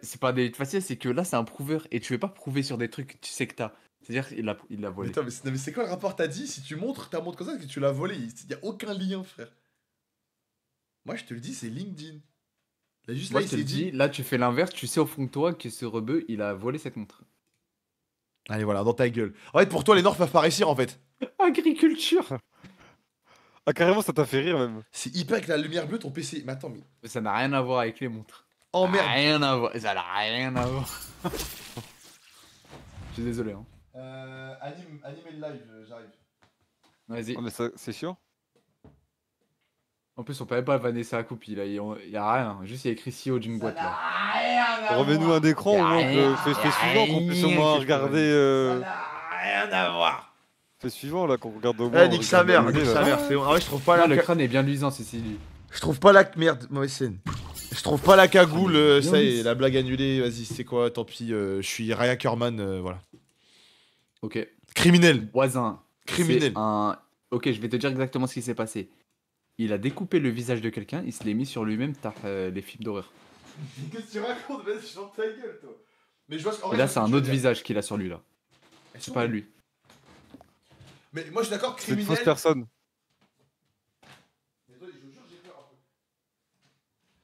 C'est pas des faciès, c'est que là, c'est un prouveur, et tu veux pas prouver sur des trucs que tu sais que t'as. C'est-à-dire qu'il il a Mais volé. attends, mais c'est quoi le rapport? T'as dit, si tu montres ta montre comme ça, c'est que tu l'as volé. Il y a aucun lien, frère. Moi, je te le dis, c'est LinkedIn. Là, juste Moi, là, je il te s'est le dit. dis, là, tu fais l'inverse, tu sais au fond de toi que ce rebeu, il a volé cette montre. Allez, voilà, dans ta gueule. En fait, pour toi, les Nords peuvent pas réussir, en fait. Agriculture. Ah, carrément, ça t'a fait rire, même. C'est hyper avec la lumière bleue, ton PC. Mais attends, mais. Ça n'a rien à voir avec les montres. Oh merde. Rien à voir. Ça n'a rien à voir. Je suis désolé. Hein. Animer le live, j'arrive. Vas-y. Oh, mais ça, c'est chiant. En plus, on peut même pas Vanessa à coupe. Il y a rien. Juste, il y a écrit CEO d'une boîte là. Remets-nous un écran, au moins, fais suivant, qu'on puisse au moins regarder. Rien à voir. Fais suivant, là, qu'on regarde au moins. Eh, nique sa mère, regarde nique le sa là. mère. C'est bon. Ah ouais, je trouve pas Ah, la. le crâne est bien luisant, ceci dit. Je trouve pas la. Merde, mauvaise scène. Je trouve pas la cagoule, Ah, mais ça y est, lisse. la blague annulée, vas-y, c'est quoi, tant pis, je suis Raya Kerman, voilà. Ok. Criminel, Voisin. criminel. C'est un. Ok, je vais te dire exactement ce qui s'est passé. Il a découpé le visage de quelqu'un, il se l'est mis sur lui-même, les films d'horreur. Qu'est-ce que tu racontes? Vas-y, chante ta gueule, toi. Mais je vois ce Et là, c'est un autre visage qu'il a sur lui là. C'est pas lui. Mais moi, je suis d'accord, C'est une criminel. fausse personne. Mais toi, je vous jure, j'ai peur un peu.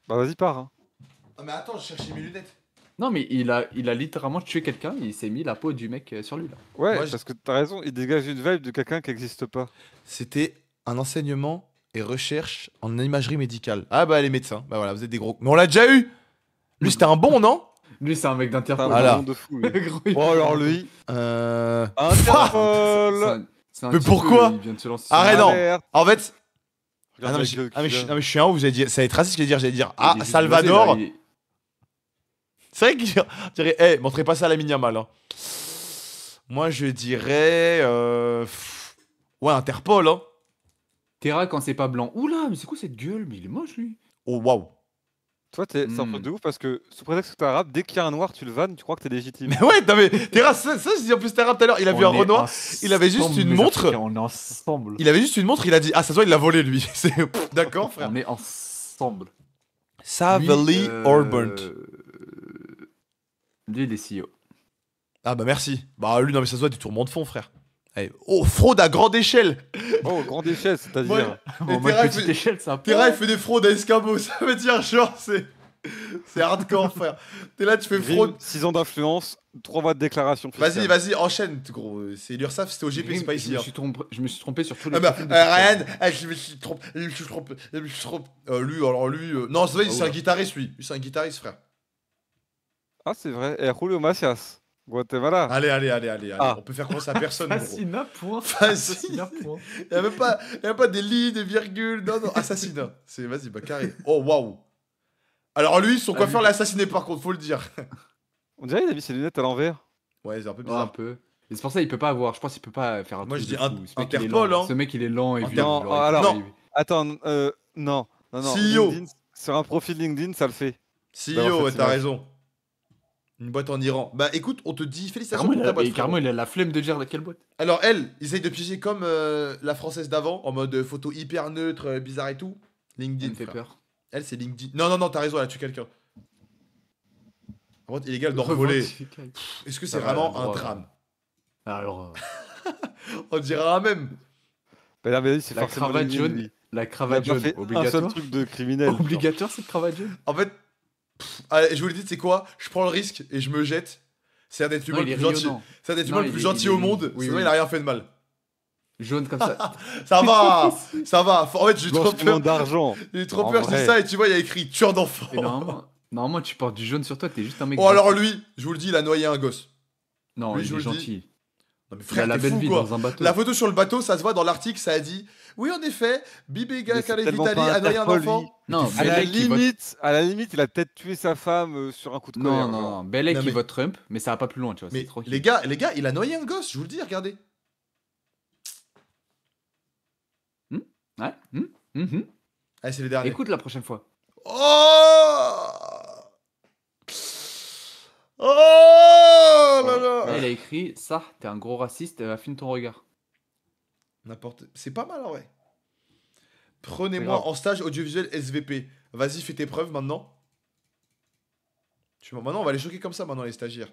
Bah, vas-y, pars. Hein. Ah, mais attends, je cherchais mes lunettes. Non, mais il a littéralement tué quelqu'un, il s'est mis la peau du mec sur lui là. Ouais, Moi, je- parce que t'as raison, il dégage une vibe de quelqu'un qui n'existe pas. C'était un enseignement et recherche en imagerie médicale. Ah bah les médecins, bah voilà, vous êtes des gros. Mais on l'a déjà eu. Lui c'était un bon, non? Lui, c'est un mec C'est un d'Interpol. Voilà. monde de fou. lui. Gros, il- Oh, alors lui. C'est Interpol. un Mais petit pourquoi peu, il vient de se lancer sur Arrête, un- non. Alerte. En fait, Regarde non, mais la je, gueule ah, mais qu'il je- a. non, mais je suis un ouf, ça va être raciste, j'allais dire il est ah juste Salvador. blasé, là, C'est vrai qu'il dirait, eh, montrez pas ça à la Yamal. Hein. Moi je dirais, ouais Interpol. Hein. Terra quand c'est pas blanc. Oula, mais c'est quoi cette gueule? Mais il est moche lui. Oh waouh. Toi, c'est un truc de ouf parce que sous prétexte que t'es arabe, dès qu'il y a un noir, tu le vannes, tu crois que t'es légitime. Mais ouais, non mais Terra, ça je dis en plus Terra tout à l'heure, il a vu un Renoir. il avait juste ensemble, une les montre. Africains, On est ensemble. Il avait juste une montre, il a dit ah ça se voit il l'a volé lui. C'est d'accord frère. On est ensemble. Savely or burnt. Lui, il est CEO. Ah bah merci. Bah lui non mais ça se voit du tourment de fond frère. Allez. Oh fraude à grande échelle. Oh, grande échelle, c'est-à-dire. Ouais. En mode Terra, il petite fait- échelle, ça Terra il fait des fraudes à escabeau, ça veut dire genre c'est hardcore frère. T'es là tu fais fraude. 6 ans d'influence, 3 mois de déclaration fiscale. Vas-y enchaîne gros. C'est l'URSSAF, c'était au GP, c'est pas ici. Hein. Je me suis trompé sur tous les Ah bah, profils de Ryan, je me suis trompé. Lui, alors lui. Non, c'est vrai, Ah c'est ouais. un guitariste, lui. Lui, c'est un guitariste, frère. Ah, c'est vrai. Et Julio Macias, Guatemala. Allez. Ah. On peut faire confiance à personne, gros. Assassinat, point. Vas-y. Assassinat, point. Il y a même pas des lignes, des virgules. Non, assassinat. C'est, vas-y, bah carré. Oh, waouh. Alors lui, son coiffeur l'a assassiné, par contre, faut le dire. On dirait qu'il a mis ses lunettes à l'envers. Ouais, c'est un peu Ouais, un bizarre. peu. Et c'est pour ça qu'il peut pas avoir. Je pense qu'il peut pas faire un Moi, truc je de dis fou. Ce mec, il est Interpol, lent. hein. Ce mec, il est lent et Inter- violent. Non, il aurait alors- pu- Non. Attends, non. CEO. LinkedIn, sur un profil LinkedIn, ça le fait. CEO, Bah, en fait, ouais, c'est t'as vrai. raison. Une boîte en Iran. Bah écoute, on te dit félicitations pour ta boîte. frérot. Carrément, il a la flemme de dire laquelle boîte. Alors elle, essaye de piéger comme la française d'avant, en mode photo hyper neutre, bizarre et tout. Il LinkedIn, me fait frère. peur. Elle, c'est LinkedIn. Non, t'as raison, elle a tué quelqu'un. Par contre, illégal d'envoler. Est-ce que c'est Ça va, vraiment le un droit, drame? Alors, On dirait un même. Mais là, mais c'est la forcément cravate LinkedIn, jaune. lui. La Il a cravate pas jaune. fait un seul Obligatoire. truc de criminel. genre. Obligatoire cette cravate jaune. En fait, allez, je vous le dis, c'est quoi? Je prends le risque et je me jette. C'est un d'être humain Non, le il est plus gentil. rayonnant. C'est un d'être Non, humain le il plus est- gentil il est- au monde. oui, Sinon, oui. il a rien fait de mal. Jaune comme ça. Ça va, ça va. En fait, j'ai trop Blanchiment peur. d'argent. J'ai trop En peur, je dis vrai. ça et tu vois, il y a écrit tueur d'enfant. Et normalement, tu portes du jaune sur toi, t'es juste un mec. Oh, alors gentil. lui, je vous le dis, il a noyé un gosse. Non, lui, il je est vous le dis. gentil. Non, mais Il a frère, la t'es belle fou, vie quoi. dans un bateau. La photo sur le bateau, ça se voit dans l'article, ça a dit oui, en effet, Bibé Mais c'est Khaled tellement Vitali pas a noyé un Interpol, enfant. lui. Non, À la Belek, il vote- limite, il a peut-être tué sa femme sur un coup de colère. Non, genre. non, Belek Non, il mais- vote Trump, mais ça va pas plus loin, tu vois. Mais c'est tranquille. les gars, il a noyé un gosse, je vous le dis, regardez. Ouais. Mhm. Allez, c'est les derniers. Écoute la prochaine fois. Oh Oh là là. Là, il a écrit ça, t'es un gros raciste, affine ton regard. N'importe. C'est pas mal, en vrai. C'est Prenez-moi grave. en stage audiovisuel SVP. Vas-y, fais tes preuves maintenant. Maintenant, on va les choquer comme ça, maintenant, les stagiaires.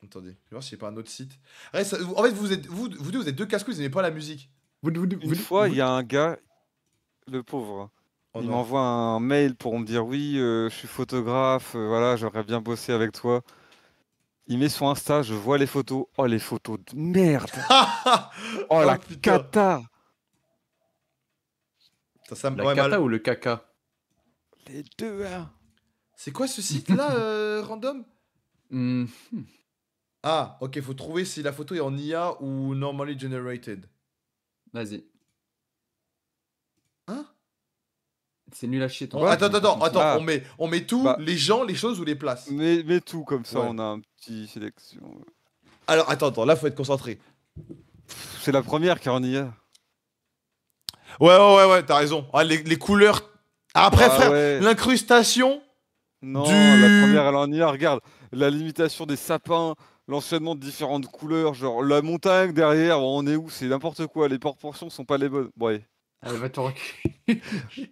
Attendez, je vais voir s'il n'y a pas un autre site. Ouais, en fait, vous deux, vous êtes deux casse-couilles, vous n'aimez pas la musique. Une fois, il y a un gars, le pauvre, Oh il non. m'envoie un mail pour me dire oui, je suis photographe, voilà, j'aurais bien bossé avec toi. Il met sur Insta, je vois les photos. Oh, les photos de merde. Oh, la putain. cata. Ça me La ouais, cata mal. ou le caca? Les deux, hein. C'est quoi ce site-là, random? Hmm. Ah, ok, faut trouver si la photo est en IA ou normally generated. Vas-y. Hein? C'est nul à chier ton. Attends, Ah. on met tout, Bah. les gens, les choses ou les places. Mais tout comme ça, Ouais. on a un petit sélection. Alors, attends, là, faut être concentré. C'est la première car on y a. Ouais, t'as raison. Ah, les couleurs. Ah, après, Ah frère, ouais. l'incrustation. Non, Du- la première, elle en y a. Regarde, la limitation des sapins, l'enchaînement de différentes couleurs, genre la montagne derrière, bon, on est où? C'est n'importe quoi, les proportions sont pas les bonnes. Ouais. Allez, va te reculer.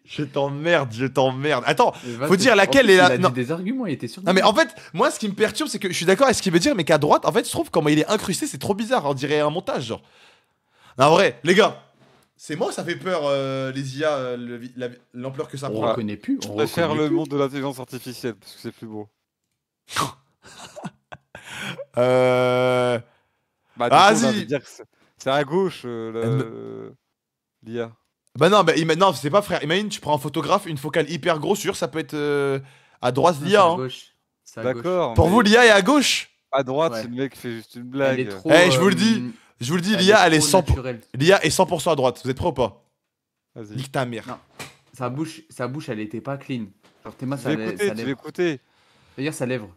Je t'emmerde. Attends, Va Faut te- dire laquelle en plus, est la- Il a non. dit des arguments, il était sûr. non mais en fait, moi, ce qui me perturbe, c'est que je suis d'accord avec ce qu'il veut dire, mais qu'à droite, en fait, je trouve comment il est incrusté, c'est trop bizarre. On dirait un montage, genre. Non, en vrai, les gars, C'est moi, ça fait peur, les IA, l'ampleur que ça On prend. reconnaît plus. Je On préfère reconnaît le plus. monde de l'intelligence artificielle parce que c'est plus beau. Bah, du coup, on a Vas-y. envie de dire que c'est à gauche l'IA. Bah non, non, c'est pas frère. Imagine, tu prends un photographe, une focale hyper grosse, sûr, ça peut être à droite Non, c'est l'IA. à Hein. gauche. C'est à gauche. D'accord. Pour mais vous, l'IA est à gauche. à droite, Ouais. c'est le mec qui fait juste une Elle blague. est trop. Eh, je vous le dis. Je vous le dis, l'IA, elle est 100%. naturelle. L'IA est 100% à droite. Vous êtes prêts ou pas? Vas-y. Nique ta mère. Non. Sa bouche, elle était pas clean. Genre Théma, Tu ça vas écouter, tu vas lèvre. écouter. D'ailleurs, ça lèvre.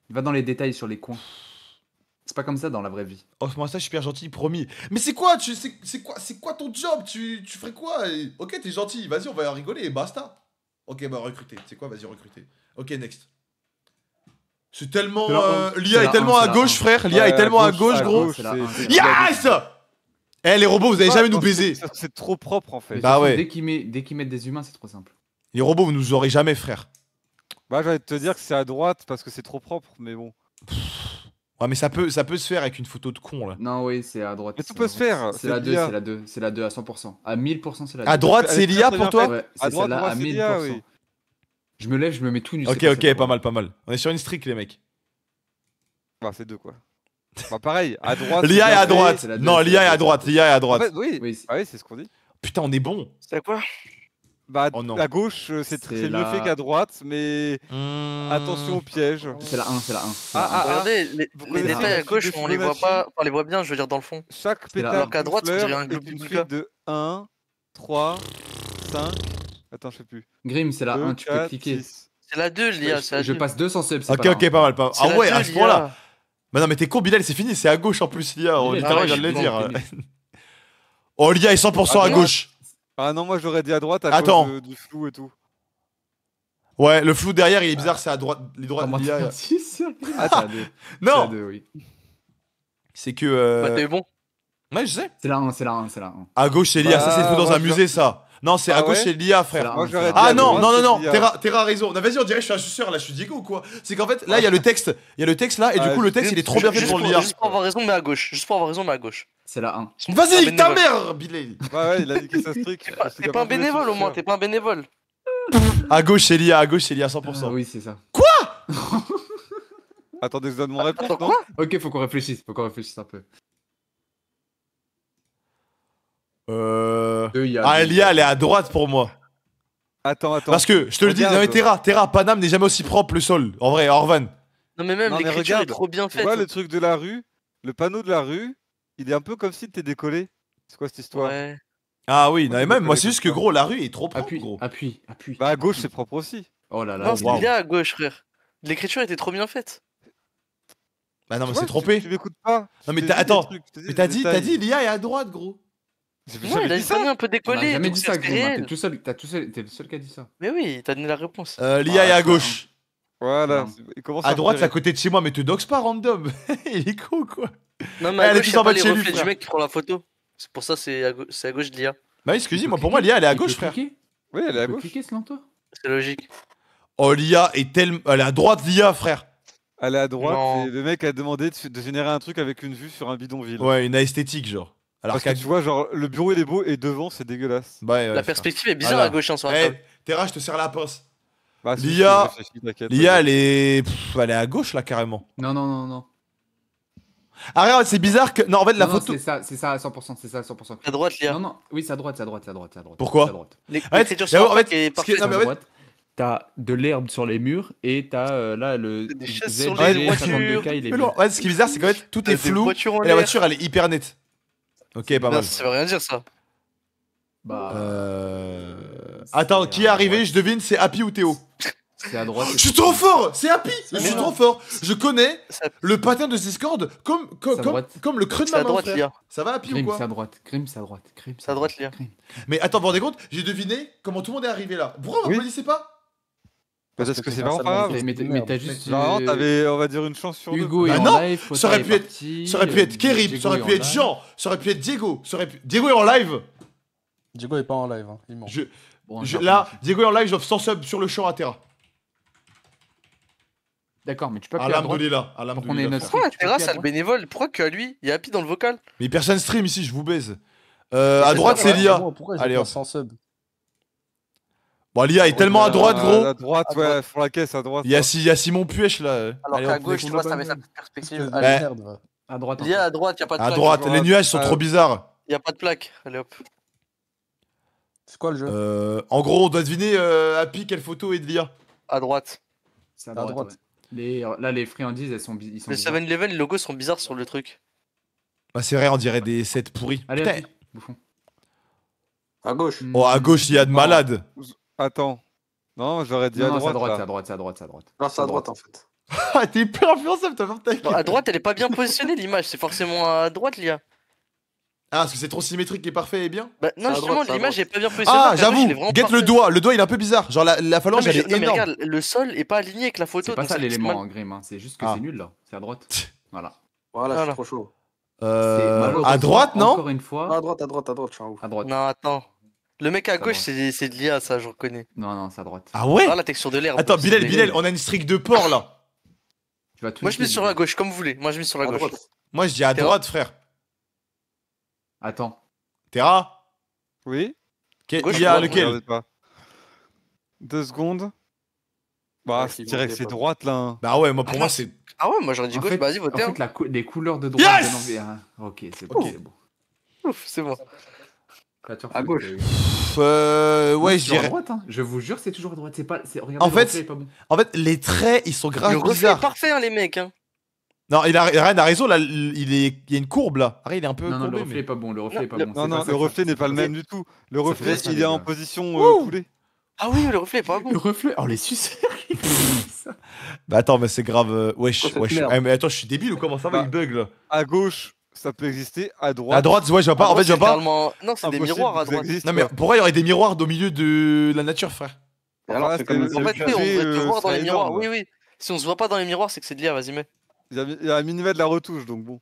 Il va dans les détails sur les coins. C'est pas comme ça dans la vraie vie. Oh, moi, ça, je suis super gentil, promis. Mais c'est quoi, c'est quoi ton job? Tu ferais quoi? Ok, t'es gentil, vas-y, on va rigoler et basta. Ok, bah, recruter. C'est quoi? Vas-y, recruter. Ok, next. C'est tellement. C'est la L'IA un, est tellement c'est à la gauche, un. frère. L'IA est tellement à gauche, gros. c'est la un, c'est la Yes! Eh, les robots, vous allez jamais nous baiser. C'est trop propre en fait. Mais Bah surtout, ouais. Dès qu'ils mettent des humains, c'est trop simple. Les robots, vous nous aurez jamais, frère. Bah, j'allais te dire que c'est à droite parce que c'est trop propre, mais bon. Ouais, mais ça peut se faire avec une photo de con, là. Non, oui, c'est à droite. Mais tout c'est peut à se droite. faire, C'est c'est la de 2, l'IA. c'est la 2. C'est la 2 à 100%. À 1000%, c'est la 2. À droite, Elle c'est est très, l'IA très pour bien toi? Ouais, À c'est droite, celle-là moi, à c'est 1000%. l'IA, oui. Je me lève, je me mets tout nu. Ok, c'est pas ok, celle-là. pas mal, pas mal. On est sur une streak, les mecs. Bah, c'est deux quoi. Bah, pareil, à droite. L'IA est bien à fait. droite. c'est la deux, Non, c'est l'IA la est à deux. droite. L'IA est à En droite. fait, oui. Oui, Ah oui, c'est ce qu'on dit. Putain, on est bon. C'est quoi? Bah, Oh non. à gauche, c'est C'est mieux la- fait qu'à droite, mais attention au piège. c'est la 1, c'est la 1. Regardez, vous les connaissez détails la à fuite gauche, de on les voit Fibonacci pas, on les voit bien, je veux dire, dans le fond. Chaque C'est la pétale un. Alors qu'à droite, on d'une dirait un fleur est gloobie une boulga. suite de 1, 3, 5. Attends, je sais plus. Grim, c'est la 2, 1, tu peux 4, cliquer. 6. C'est la 2, l'IA, c'est la Je 2. passe 200 subs. c'est Ok, pas la ok, 1. pas mal, pas mal. C'est Ah la ouais, 2, à ce point-là. l'IA. Bah non, mais t'es con, Bilal, c'est fini, c'est à gauche en plus, l'IA. Il est Littéralement, là, je viens de le il est dire. là. Oh, l'IA est 100% Ah, à non. gauche. Ah non, moi j'aurais dit à droite à Attends. cause du flou et tout. Ouais, le flou derrière, il est bizarre, c'est à droite. Les droites, Comment l'IA. t'as dit ça? Ah, c'est la 2. C'est la Non, 2, oui. c'est que. Bah, t'es bon. Ouais, je sais. C'est la 1, c'est la 1, c'est la 1. À gauche, c'est l'IA. Ça, c'est le Bah, fou dans moi, un je- musée, ça. Non, c'est Ah à gauche, ouais c'est l'IA, C'est la frère. un, Moi, c'est j'aurais la dit un. Ah à non, droite, non, non, c'est non, l'IA. Terra a raison. Non, vas-y, on dirait que je suis un suceur là, je suis Diego ou quoi? C'est qu'en fait, là, il y a le texte. Il y a le texte là, et du Ah, coup, le texte, il est trop bien fait pour l'IA. Juste pour avoir raison, mais à gauche. Juste pour avoir raison, mais à gauche. C'est la 1. Vas-y, Un ta bénévole. mère, Bilal. Ouais, ouais, il a dit que ça strict. T'es pas un bénévole au moins, t'es pas un bénévole. À gauche, c'est l'IA, à gauche, c'est l'IA 100%. Ah, oui, c'est ça. Attendez, je donne mon réponse, Attends, non? quoi? Ok, faut qu'on réfléchisse un peu. Euh. Deux, il y a Ah, deux. l'IA, elle est à droite pour moi. Attends. Parce que, je te le dis, Regarde. non mais Terra, Paname n'est jamais aussi propre le sol. En vrai, Orvan. Non, mais même Non, mais l'écriture est regarde, trop bien Tu faite. vois le truc de la rue, le panneau de la rue, il est un peu comme si t'es décollé. C'est quoi cette histoire? Ouais. Ah oui, non, Moi, mais je même, le moi, connais c'est juste que comme ça. gros, la rue est trop propre, Appuie, gros. appuie. Bah à gauche c'est propre aussi. Oh là là. Non, Oh, c'est waouh. l'IA à gauche, frère. L'écriture était trop bien faite. Bah non, mais Tu c'est vois, trompé. Tu m'écoutes pas. Non, mais Je t'as- te dis attends, des trucs, je te dis Mais des t'as détails. dit, l'IA est à droite, gros. J'ai Ouais, jamais il a dit une ça. famille un peu On a décollée. jamais donc dit c'est ça, Grim. T'es réel. tout seul, t'es le seul qui a dit ça. Mais oui, t'as donné la réponse. L'IA Ah, est à c'est gauche. Voilà. Non. Il commence À droite, c'est à repérer. côté de chez moi, mais te doxe pas random. Il est con, quoi. Non, mais Elle à est gauche, tous y'a en bas pas de les chez lui, reflets du frère. mec qui prend la photo. C'est pour ça c'est à gauche de l'IA. Bah oui, excusez-moi, pour moi, l'IA, elle est à gauche, frère. Oui, elle est à Tu peux gauche. cliquer selon toi? C'est logique. Oh, l'IA est tellement. Elle est à droite, l'IA, frère. Elle est à droite Non. et le mec a demandé de générer un truc avec une vue sur un bidonville. Ouais, une esthétique, genre. Alors Parce que qu'à. tu vois, genre, le bureau il est beau et devant c'est dégueulasse. Bah, ouais, La frère. perspective est bizarre Voilà. à gauche hein, sur la Eh, table. Terra, je te serre la pince. Bah, si, L'IA- si, réfléchis, t'inquiète, L'IA, t'inquiète. elle est. Elle est à gauche, là, carrément. Non. Ah, regarde, c'est bizarre que. Non, en fait, la Non, photo. c'est ça à 100%, c'est ça à 100%. À droite, l'IA. Non, oui, c'est à droite. Pourquoi C'est à droite. L'écriture fait, sur en la fait, plaque est ce qui est- parfaite. non, mais À en fait- droite, t'as de l'herbe sur les murs et t'as là le Des chaises ZG sur les 52K, il est Mais bien. non, ouais, ce qui est bizarre, c'est qu'en fait, tout est Des flou. voitures en Et la l'air. voiture, elle est hyper nette. Ok, pas Non, mal. ça veut rien dire ça. Bah, Attends, c'est qui est à arrivé? droite. Je devine, c'est Happy ou Théo? c'est à droite. Je suis trop fort! C'est Happy! Je suis non. trop fort! Je connais Ça- le pattern de Discord comme C'est à droite. le creux de C'est à ma main, droite, frère. l'IA. Ça va, Happy ou Grim, quoi? c'est à droite. Grim, c'est à droite. Grim, C'est à droite, l'IA. Grim. Mais attends, vous vous rendez compte? J'ai deviné comment tout le monde est arrivé là. Pourquoi vous Oui. m'applaudissez pas? Parce que c'est grâce vraiment à pas grave. Minecraft. Mais t'as juste. Genre, t'avais, on va dire, une chance sur deux. Hugo est Bah en non, live. ça aurait Kota pu est être- parti, Ça aurait pu être Kerib, Diego ça aurait est pu en être live. Jean, ça aurait pu être Diego, Diego est en live! Diego est pas en live, hein. Il ment. Bon, Là, Diego est en live, j'offre 100 subs sur le champ à Terra. D'accord, mais tu peux appuyer à droite. Alhamdoulilah, Pour qu'on ait alhamdoulilah, notre- frère. Pourquoi Tu peux Terra, appuyer à c'est le droite bénévole? Pourquoi que lui? Il y a Happy dans le vocal. Mais personne stream ici, je vous baise. À droite, c'est Lia. Pourquoi Allez, j'ai pas hop. 100 subs? Bon, Lia est tellement à droite, gros. À droite, À ouais, droite. sur la caisse, à droite. Il y a Simon Puech là. Alors Allez, qu'à hop. gauche, tu vois, ça met sa Espèce perspective. Espèce de Allez. Ouais. merde, va. À droite. Lia à droite, y a pas de À plaque. droite, toujours les à- nuages sont trop bizarres. Y a pas de plaque. Allez hop. C'est quoi le jeu? En gros, on doit deviner Happy quelle photo est de Lia. À droite. C'est à À droite. droite. Ouais. Là, les friandises, ils sont Le bizarres. 7-Eleven, les logos sont bizarres sur le truc. Bah, c'est vrai, on dirait des sets pourris. Allez, Putain. Happy, bouffon. À gauche. Oh, à gauche, il y a de Non. malades. Attends. Non, j'aurais dit à Non, c'est à droite. droite, là. c'est à droite, c'est à droite, c'est à droite. Non, c'est à droite en fait. Ah, t'es hyper influençable, t'as fait ta Non, à droite, elle est pas bien positionnée l'image. C'est forcément à droite, Lia. Ah, parce que c'est trop symétrique et parfait et bien. Bah, C'est non, à justement, droite, c'est à l'image droite. est pas bien positionnée. Ah, alors qu'à gauche, j'avoue, elle est vraiment guette le parfaite. doigt. Le doigt, il est un peu bizarre. Genre, la Non, phalange, mais, elle est non, mais énorme. regarde, le sol est pas aligné avec la photo. C'est pas donc ça ça fixe l'élément, mal. hein, Grim, hein. C'est juste que Ah. c'est nul là. C'est à droite. Voilà. Voilà, je Voilà. suis trop chaud. Malheureusement, À droite, non Encore une Non, fois, à droite, je suis un ouf. à droite. Non, attends. Le mec à Ça gauche, va. c'est de l'IA, ça, je reconnais. Non, c'est à droite. Ah ouais Ah, la texture de l'air. Attends, bon, Bilal, c'est- Bilal, on a une streak de porc là. Tu vas tout Moi, je niquer, mets sur la Bilal. gauche, comme vous voulez. Moi, je mets sur la À gauche. droite. Moi, je dis à Terra. droite, frère. Attends. Terra Oui. Gauche, Il y a droite, lequel Regardez pas. 2 secondes. Bah, Ouais, je s'il dirais vous que plaît, c'est pas. droite là. hein. Bah ouais, moi, pour Ah, moi, non, c'est. Ah ouais, moi, j'aurais dit En gauche. fait, Bah, vas-y, votez. En hein. fait, les couleurs de droite Yes donnent envie. Ah, ok, c'est bon, Ok. c'est bon. Ouf, c'est bon. À gauche. Ouais, je C'est toujours à dirais. droite, hein. Je vous jure, c'est toujours à droite. C'est pas. Regardez, En le fait, reflet est pas bon. En fait, les traits, ils sont Le grave reflet est bizarres. parfait, hein, les mecs. Hein. Non, Ryan a raison, là, il y a une courbe là. Arrête, il est un peu Non, le courbé, reflet mais. est pas bon. Le reflet est pas le- bon. Non, c'est non, pas ça le que reflet ça- n'est pas le ça- même du tout. Le ça reflet, fait ça, il les est en gars. position Ouh. coulée. Ah oui, le reflet est pas bon. Le reflet. Oh, les suceurs. Bah attends, mais c'est grave. Wesh, Quoi, cette wesh. merde Eh, mais attends, je suis débile ou comment ça va, Bah, il bug là. À gauche, ça peut exister. À droite. À droite, ouais, je vois pas. À En fait, droite, je vois pas. littéralement- Non, c'est des impossible miroirs à que ça droite. existe, Non, mais quoi. pourquoi il y aurait des miroirs au milieu de la nature, frère Alors, Voilà, c'est comme c'est- En fait, c'est oui, on fait, devrait te voir dans c'est les miroirs. énorme. Oui, oui. Si on se voit pas dans les miroirs, c'est que c'est de l'IA, vas-y, mets. Il y a un minimum de la retouche, donc bon.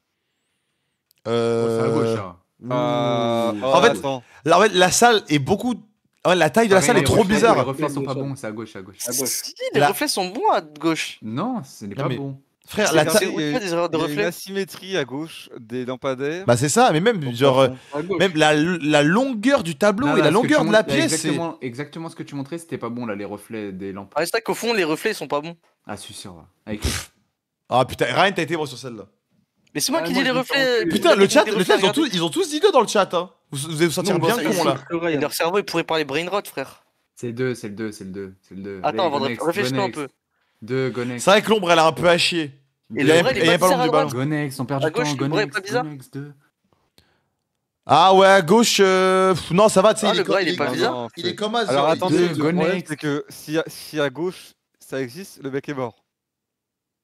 Oh, c'est à gauche, là. En fait, attends. là, en fait, la salle est beaucoup. Ouais, la taille de la Pareil, salle est les trop reflets- Les bizarre. reflets sont pas bons, c'est à gauche, à gauche. À gauche. Si, les La- reflets sont bons à gauche. Non, ce n'est Non, pas mais- bon. Frère, C'est la comme taille. si- vous faites des erreurs de Il y a une reflets. asymétrie à gauche des lampadaires. Bah, c'est ça, mais même, au genre. plafond. À gauche. Même la longueur du tableau Non, et là, la ce que longueur tu de la montres- pièce, c'est. Exactement ce que tu montrais, c'était pas bon, là, les reflets des lampes. Ah, c'est vrai qu'au fond, les reflets, ils sont pas bons. Ah, suceur, va. Avec... Ah putain, Ryan, t'as été bon sur celle-là. Mais c'est moi Ah, qui moi, dis les je dis reflets. Putain, le chat, les ils reflets, ont regardez. tous dit deux dans le chat, hein. Vous allez vous sentir Non, bien bon, con ça, là. Et leur cerveau, il pourrait parler brain rot, frère. C'est le 2, c'est le 2, c'est le 2, c'est le 2. Attends, avant de réfléchir un peu. 2, Gonex. C'est vrai que l'ombre, elle a un peu à chier. Et Il le y a- vrai, il il y est a pas pas bizarre l'ombre à du droite. ballon. Gonex, on perd À du temps, gauche, le bras est Gonex, pas bizarre Gonex 2. Ah ouais, à gauche, non, ça va, tu sais. Ah, le bras, il est pas Non, bizarre. non, Il est c'est- comme As. Alors genre, attendez, Deux, le problème Gonex. c'est que si à gauche ça existe, le mec est mort.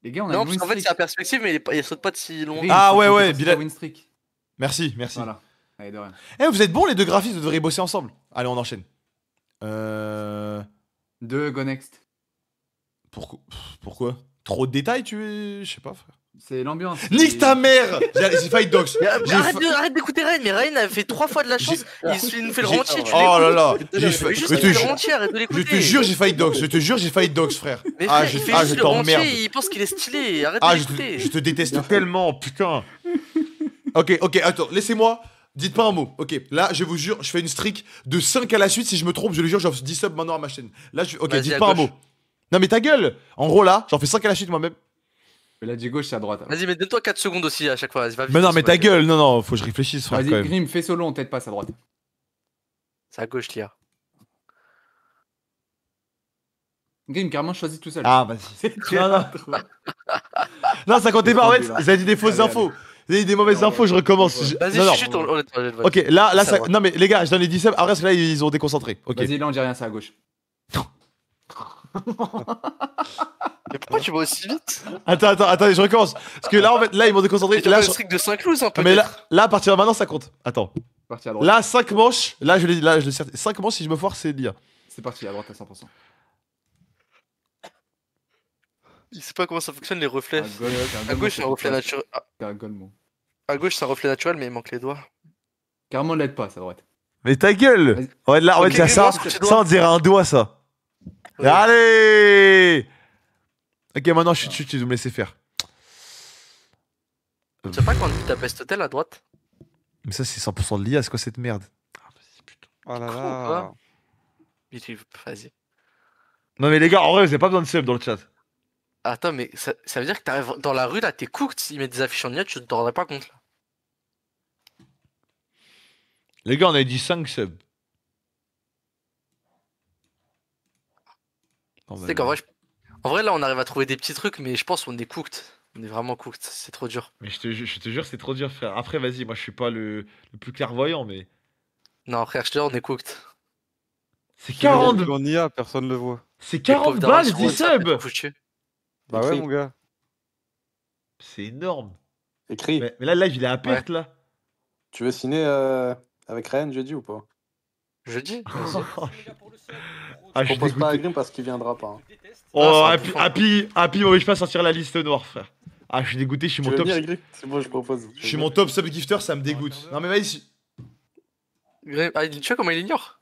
Les gars, on a Non, une parce win qu'en fait, streak. c'est la perspective, mais il saute pas de si loin. Grim, Ah, faut ouais, que tu ouais, fasses ta Bilal. win streak. Merci, merci. Voilà. Allez, de rien. Eh, vous êtes bons les deux graphistes, vous devriez bosser ensemble. Allez, on enchaîne. 2, Gonex. Pourquoi Trop de détails, je sais pas, frère. C'est l'ambiance. Nique ta mère J'ai Fight Dogs. Mais J'ai arrête d'écouter Ryan, mais Ryan a fait 3 fois de la chance. Il nous fait le j'ai- rentier, tu Oh là l'écoutes. là Mais j'ai juste je il te fait jure- le rentier, arrête de je l'écouter. te jure, j'ai Fight Dogs. Je te jure, j'ai Fight Dogs, frère. Mais Ah, frère, je il fait ah, juste je le rentier, t'emmerde. il pense qu'il est stylé. Arrête Ah, de je l'écouter. te déteste tellement, putain. Ok, attends, laissez-moi. Dites pas un mot. Ok, là, je vous jure, je fais une streak de 5 à la suite. Si je me trompe, je le jure, j'offre 10 subs maintenant à ma chaîne. Là, ok, Vas-y, dites à pas un gauche. mot. Non, mais ta gueule. En gros, là, j'en fais 5 à la suite moi-même. Mais là, du gauche, c'est à droite. alors. Vas-y, mais donne-toi 4 secondes aussi à chaque fois. Vas-y, va vite. Mais non, mais ta vas-y. gueule. Non, faut que je réfléchisse, frère, Vas-y, quand même. Grim, fais solo, on t'aide pas, c'est à droite. C'est à gauche, Lia. Grim, carrément, choisis tout seul. Ah, vas-y. C'est Non, non. trop. Non, ça comptait pas. En fait, Là. vous avez dit des fausses Allez, infos. Vous avez dit des mauvaises Non, infos, je recommence. Vas-y, Non, non. chut, on va. Ok, là, C'est à ça. droite. Non, mais les gars, je donne les 10 subs. Après, parce que là, ils ont déconcentré. Ok. Vas-y, là, on dit rien, c'est à gauche. Mais pourquoi tu vas aussi vite? Attends, je recommence. Parce que là, en fait, là, ils m'ont déconcentré. Tu Là, as je- un streak de 5 looses, un peu. mais là, à partir de maintenant, ça compte. Attends. Parti à droite. Là, 5 manches. Là, je l'ai dit. Là, je le sais. 5 manches, si je me foire, c'est l'IA. C'est parti, à droite à 100%. Il sait pas comment ça fonctionne les reflets. À À gauche, c'est un reflet naturel. C'est un goal, moi. À gauche, c'est un reflet naturel, mais il manque les doigts. Carrément, l'aide pas, c'est à droite. Mais ta gueule. Vas-y. Ouais, là, Ok, il y a ça. Grégoire, ce petit Ça, on dirait un doigt, ça. Ouais. Allez. Ok, maintenant, je suis, vous me laissez faire. Tu sais pas quand on dit ta peste hôtel à droite? Mais ça, c'est 100% de l'IA, c'est quoi cette merde? Ah, vas-y, putain. Oh là Con, là. quoi. Vas-y. Non, mais les gars, en vrai, vous avez pas besoin de sub dans le chat. Attends, mais ça veut dire que t'arrives dans la rue là, t'es cooked. S'ils mettent des affiches en IA, tu t'en rendrais pas compte là. Les gars, on avait dit 5 subs. Oh, Tu sais qu'en vrai, en vrai, là, on arrive à trouver des petits trucs, mais je pense qu'on est cooked. On est vraiment cooked. C'est trop dur. Mais je te jure, c'est trop dur, frère. Après, vas-y, moi, je suis pas le plus clairvoyant, mais. Non, frère, je te jure, on est cooked. C'est Je l'ai 40, vu en IA, personne le voit. c'est Les 40 pauvres darons balles, sur 10 WhatsApp, ils subs. sont foutus. Bah ouais, Écris. mon gars. C'est énorme. Écris. Mais là, le live, il est à perte, là. Tu veux signer avec Ryan jeudi ou pas? Jeudi. Ah, je suis Propose pas à dégoûté. Grim parce qu'il viendra pas. Hein. Oh, Ah, Happy, m'oblige pas à sortir la liste noire, frère. Ah, je suis dégoûté, je suis Tu mon veux top. venir, Grim? C'est moi, je propose. Je suis mon top sub gifter, ça me dégoûte. Non, mais vas-y. Ah, tu vois comment il ignore?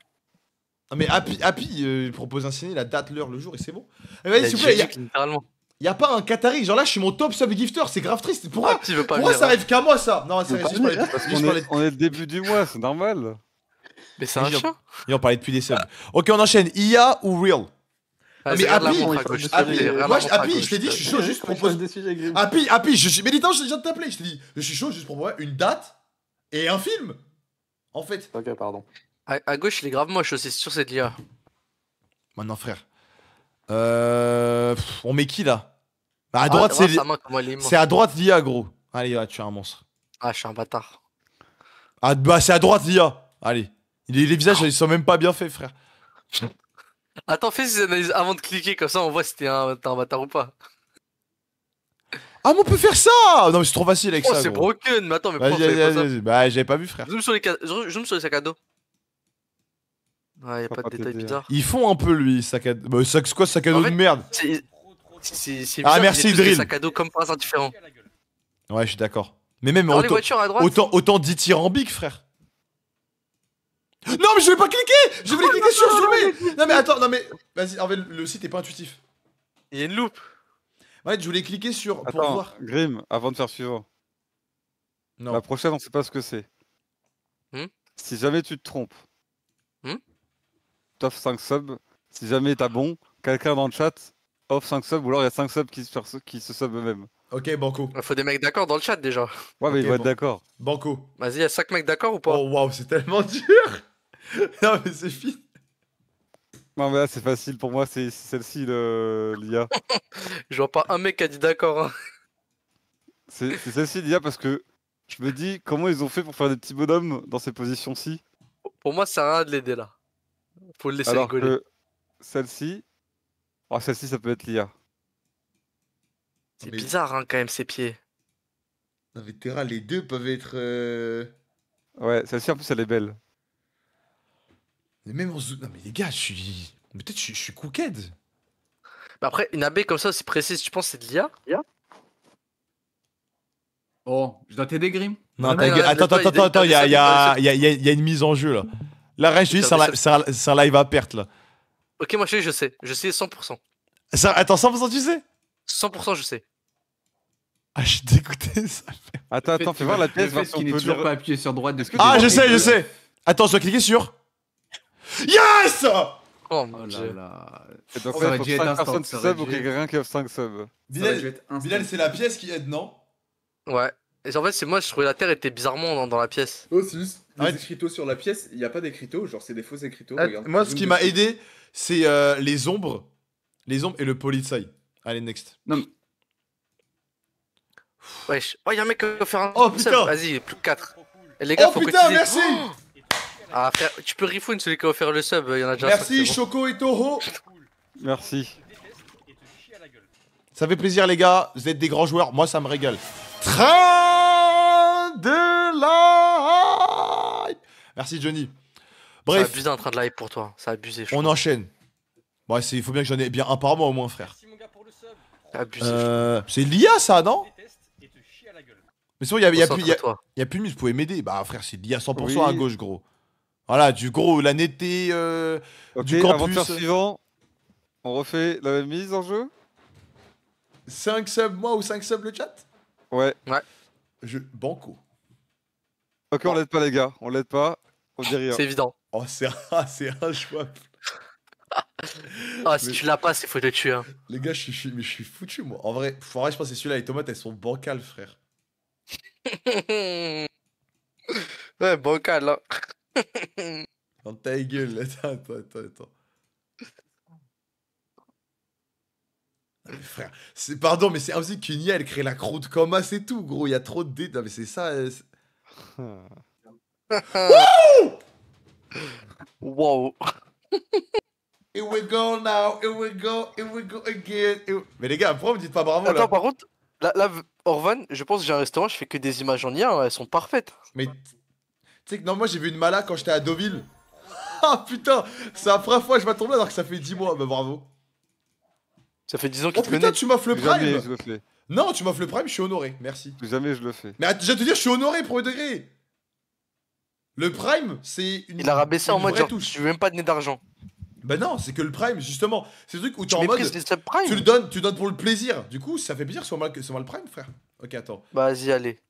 Non, mais Happy propose un signé, la date, l'heure, le jour, et c'est bon. Mais Il vas-y, a s'il dit vous plaît, jeudi, littéralement. y a pas un Qatari. Genre là, je suis mon top sub gifter, c'est grave triste. Ah, tu veux pas Pourquoi venir, ça hein. arrive qu'à moi, ça? Non, c'est pas juste parler venir. de. On est le début du mois, c'est normal. Mais c'est Mais un j'ai- chien. Et on parlait depuis des subs. Ok, on enchaîne. IA ou Real? Ah, mais regarde la Happy, montre à il faut gauche. juste Happy, Happy, Regarde moi, la montre à Happy, je gauche. t'ai dit, je suis chaud, juste Change propose. des sujets, Grim. Happy, je suis. Mais dis-toi, je viens de t'appeler. Je te dis, je suis chaud, juste propose une date et un film. En fait. Ok, pardon. À gauche, il est grave moche aussi, c'est sûr, c'est de l'IA. Maintenant, frère. On met qui là? Bah, à Ah, droite, regarde c'est. sa main, comment elle est immense. C'est à droite l'IA, gros. Allez, ouais, tu es un monstre. Ah, je suis un bâtard. Ah, bah, c'est à droite l'IA. Allez. Les visages, ils sont même pas bien faits, frère. Attends, fais ces analyses avant de cliquer, comme ça on voit si t'es un bâtard ou pas. Ah, mais on peut faire ça! Non, mais c'est trop facile avec Oh, ça. c'est Gros. broken, mais attends, mais Vas-y, pourquoi on fait pas ça? vas-y. Bah, j'avais pas vu, frère. Zoom sur les sacs à dos. Ouais, y'a Faut pas de pas détails t'aider, bizarres. Ils font un peu, lui, sac à dos. Bah, c'est quoi ce sac à dos En de fait, merde? C'est Ah, bizarre, merci, ils ont tous des Drill. sacs à dos comme par hasard différents. Ouais, je suis d'accord. Mais même Alors les autant, voitures à droite. autant dithyrambique, frère. Non, mais je vais pas cliquer! Je voulais cliquer sur zoomer! Non, mais attends, non, mais. Vas-y, en fait, le site est pas intuitif. Il y a une loupe. Ouais, je voulais cliquer sur. Pour Attends, voir. Grim, avant de faire suivant. Non. La prochaine, on sait pas ce que c'est. Hmm Si jamais tu te trompes, Hmm t'offres 5 subs. Si jamais t'as bon, quelqu'un dans le chat offre 5 subs ou alors il y a 5 subs qui se sub eux-mêmes. Ok, Banco. Il faut des mecs d'accord dans le chat déjà. Ouais, mais Ok, ils vont être bon. d'accord. Banco. Vas-y, y'a 5 mecs d'accord ou pas? Oh, waouh, c'est tellement dur! Non, mais c'est fini. Non, mais là, c'est facile pour moi, c'est celle-ci, l'IA. Je vois pas un mec qui a dit d'accord. Hein. C'est celle-ci, l'IA, parce que je me dis comment ils ont fait pour faire des petits bonhommes dans ces positions-ci. Pour moi, ça sert à rien de l'aider là. Faut le laisser Alors rigoler. que celle-ci. Oh, celle-ci, ça peut être l'IA. C'est Mais- bizarre hein, quand même ces pieds. Non, mais Terra, les deux peuvent être. Ouais, celle-ci, en plus, elle est belle. Mais même en zoom. Non, mais les gars, je suis. Peut-être je suis cooked. Mais après, une AB comme ça aussi précise, tu penses que c'est de l'IA? Oh, je dois t'aider, Grim? Non, Ouais, ta ouais, gueule. Attends, laisse-moi, attends, il il y a, des y, a, subs, y, a, y a une mise en jeu là. Là, rien, je te dis, Faire des c'est un live à perte là. Ok, moi je sais. Je sais 100%. Attends, 100% tu sais? 100% je sais. Ah, je suis dégoûté ça. Attends, fais voir la pièce, Le voir fait si on qu'il peut n'ait toujours lire. pas appuyé sur droite. Est-ce que Ah, tu je vois- sais. Attends, je dois cliquer sur. Yes! Oh mon Oh là dieu. là. Et donc Ça là, aurait il faut dû que être 5 instant, personnes ça se aurait sub ou dû qu'il y ait quelqu'un qui offre 5 subs. Ça aurait dû être instant. c'est la pièce qui aide, non? Ouais. Et en fait, c'est moi, je trouvais la terre était bizarrement dans la pièce. Oh, c'est juste des écriteaux sur la pièce. Il n'y a pas d'écriteaux, genre c'est des faux écriteaux. Moi, ce qui m'a aidé, c'est les ombres. Les ombres et le politsai. Allez, next. Wesh. Oh, y'a un mec qui va faire un Oh, sub. putain. Vas-y, plus que 4. Et les gars, Oh faut putain, cotiser. merci! Ah frère, tu peux refoon celui qui a offert le sub, il y en a déjà Merci, cinq, c'est bon. Choco et Toho. Merci. Ça fait plaisir, les gars. Vous êtes des grands joueurs. Moi, ça me régale. Train de live. Merci, Johnny. C'est Bref, abusé un train de live pour toi. C'est abusé, je on trouve. enchaîne. Bon, il faut bien que j'en ai bien un par mois au moins, frère. C'est abusé, je trouve. C'est l'IA, ça, non? Mais sinon, il y a plus Concentre-toi. de mise. Vous pouvez m'aider. Bah, frère, c'est l'IA 100% Oui. à gauche, gros. Voilà, du gros, la netteté Ok, du avant de faire campus. suivant, on refait la même mise en jeu. 5 subs, moi, ou 5 subs le chat? Ouais. Banco. Ok, on l'aide pas, les gars. On l'aide pas. On dit rien. C'est évident. Oh, c'est un choix. Ah, si Mais- tu l'as pas, c'est faut te tuer. Hein. Les gars, je suis foutu, moi. En vrai, je pense que c'est celui-là, les tomates, elles sont bancales, frère. Ouais, bancal, hein. Dans ta gueule, attends. Ah, mais frère, pardon, mais c'est impossible qu'une IA, elle crée la croûte comme ça, c'est tout, gros. Il y a trop de dés. Non, mais c'est ça. Wow. Here we go now, here we go again. Mais les gars, pourquoi vous me dites pas bravo, là? Attends, par contre, là, Orvan, je pense que j'ai un restaurant, je fais que des images en IA, elles sont parfaites. Mais tu sais que non, moi j'ai vu une mala quand j'étais à Deauville. Ah putain, c'est la première fois que je m'attends là alors que ça fait 10 mois. Bah bravo. Ça fait 10 ans Oh qu'ils te putain, connaissent. tu m'offres le Plus jamais prime. je le fais. Non, tu m'offres le prime, je suis honoré, merci. Plus jamais je le fais. Mais je vais te dire, je suis honoré, premier degré. Le prime, c'est une. Il a rabaissé en une mode vraie genre, touche. tu veux même pas donner d'argent. Bah non, c'est que le prime, justement. C'est le truc où t'es Tu en mode. méprises les subprimes. Tu donnes pour le plaisir. Du coup, ça fait plaisir sur moi le prime, frère. Ok, attends. Bah, vas-y, allez.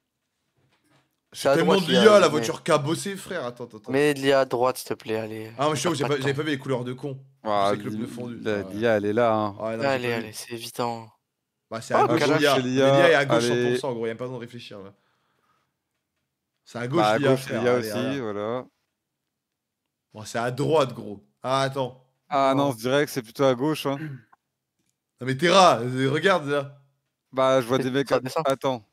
C'est à Tellement droite, de l'IA, l'IA, la mais- voiture cabossée, frère. Attends. Mets de l'IA à droite, s'il te plaît, allez. Ah, moi je suis Perds pas de j'avais temps. pas vu les couleurs de con. Ah, sais que le bleu fondu. L'IA, elle est là. Hein. Ouais, non, j'ai Allez, pas vu. allez, c'est évident. Bah, c'est Ah, à gauche, calage l'IA. chez L'IA l'IA, est à gauche allez. 100%, gros, y'a pas besoin de réfléchir là. C'est à gauche, Bah, à l'IA, gauche, frère. l'IA Allez, aussi, allez. voilà. Bon, c'est à droite, gros. Ah, attends. Ah non, je dirais que c'est plutôt à gauche. Hein. Non, mais Terra, regarde là. Bah, je vois des mecs. Ça descend. Attends.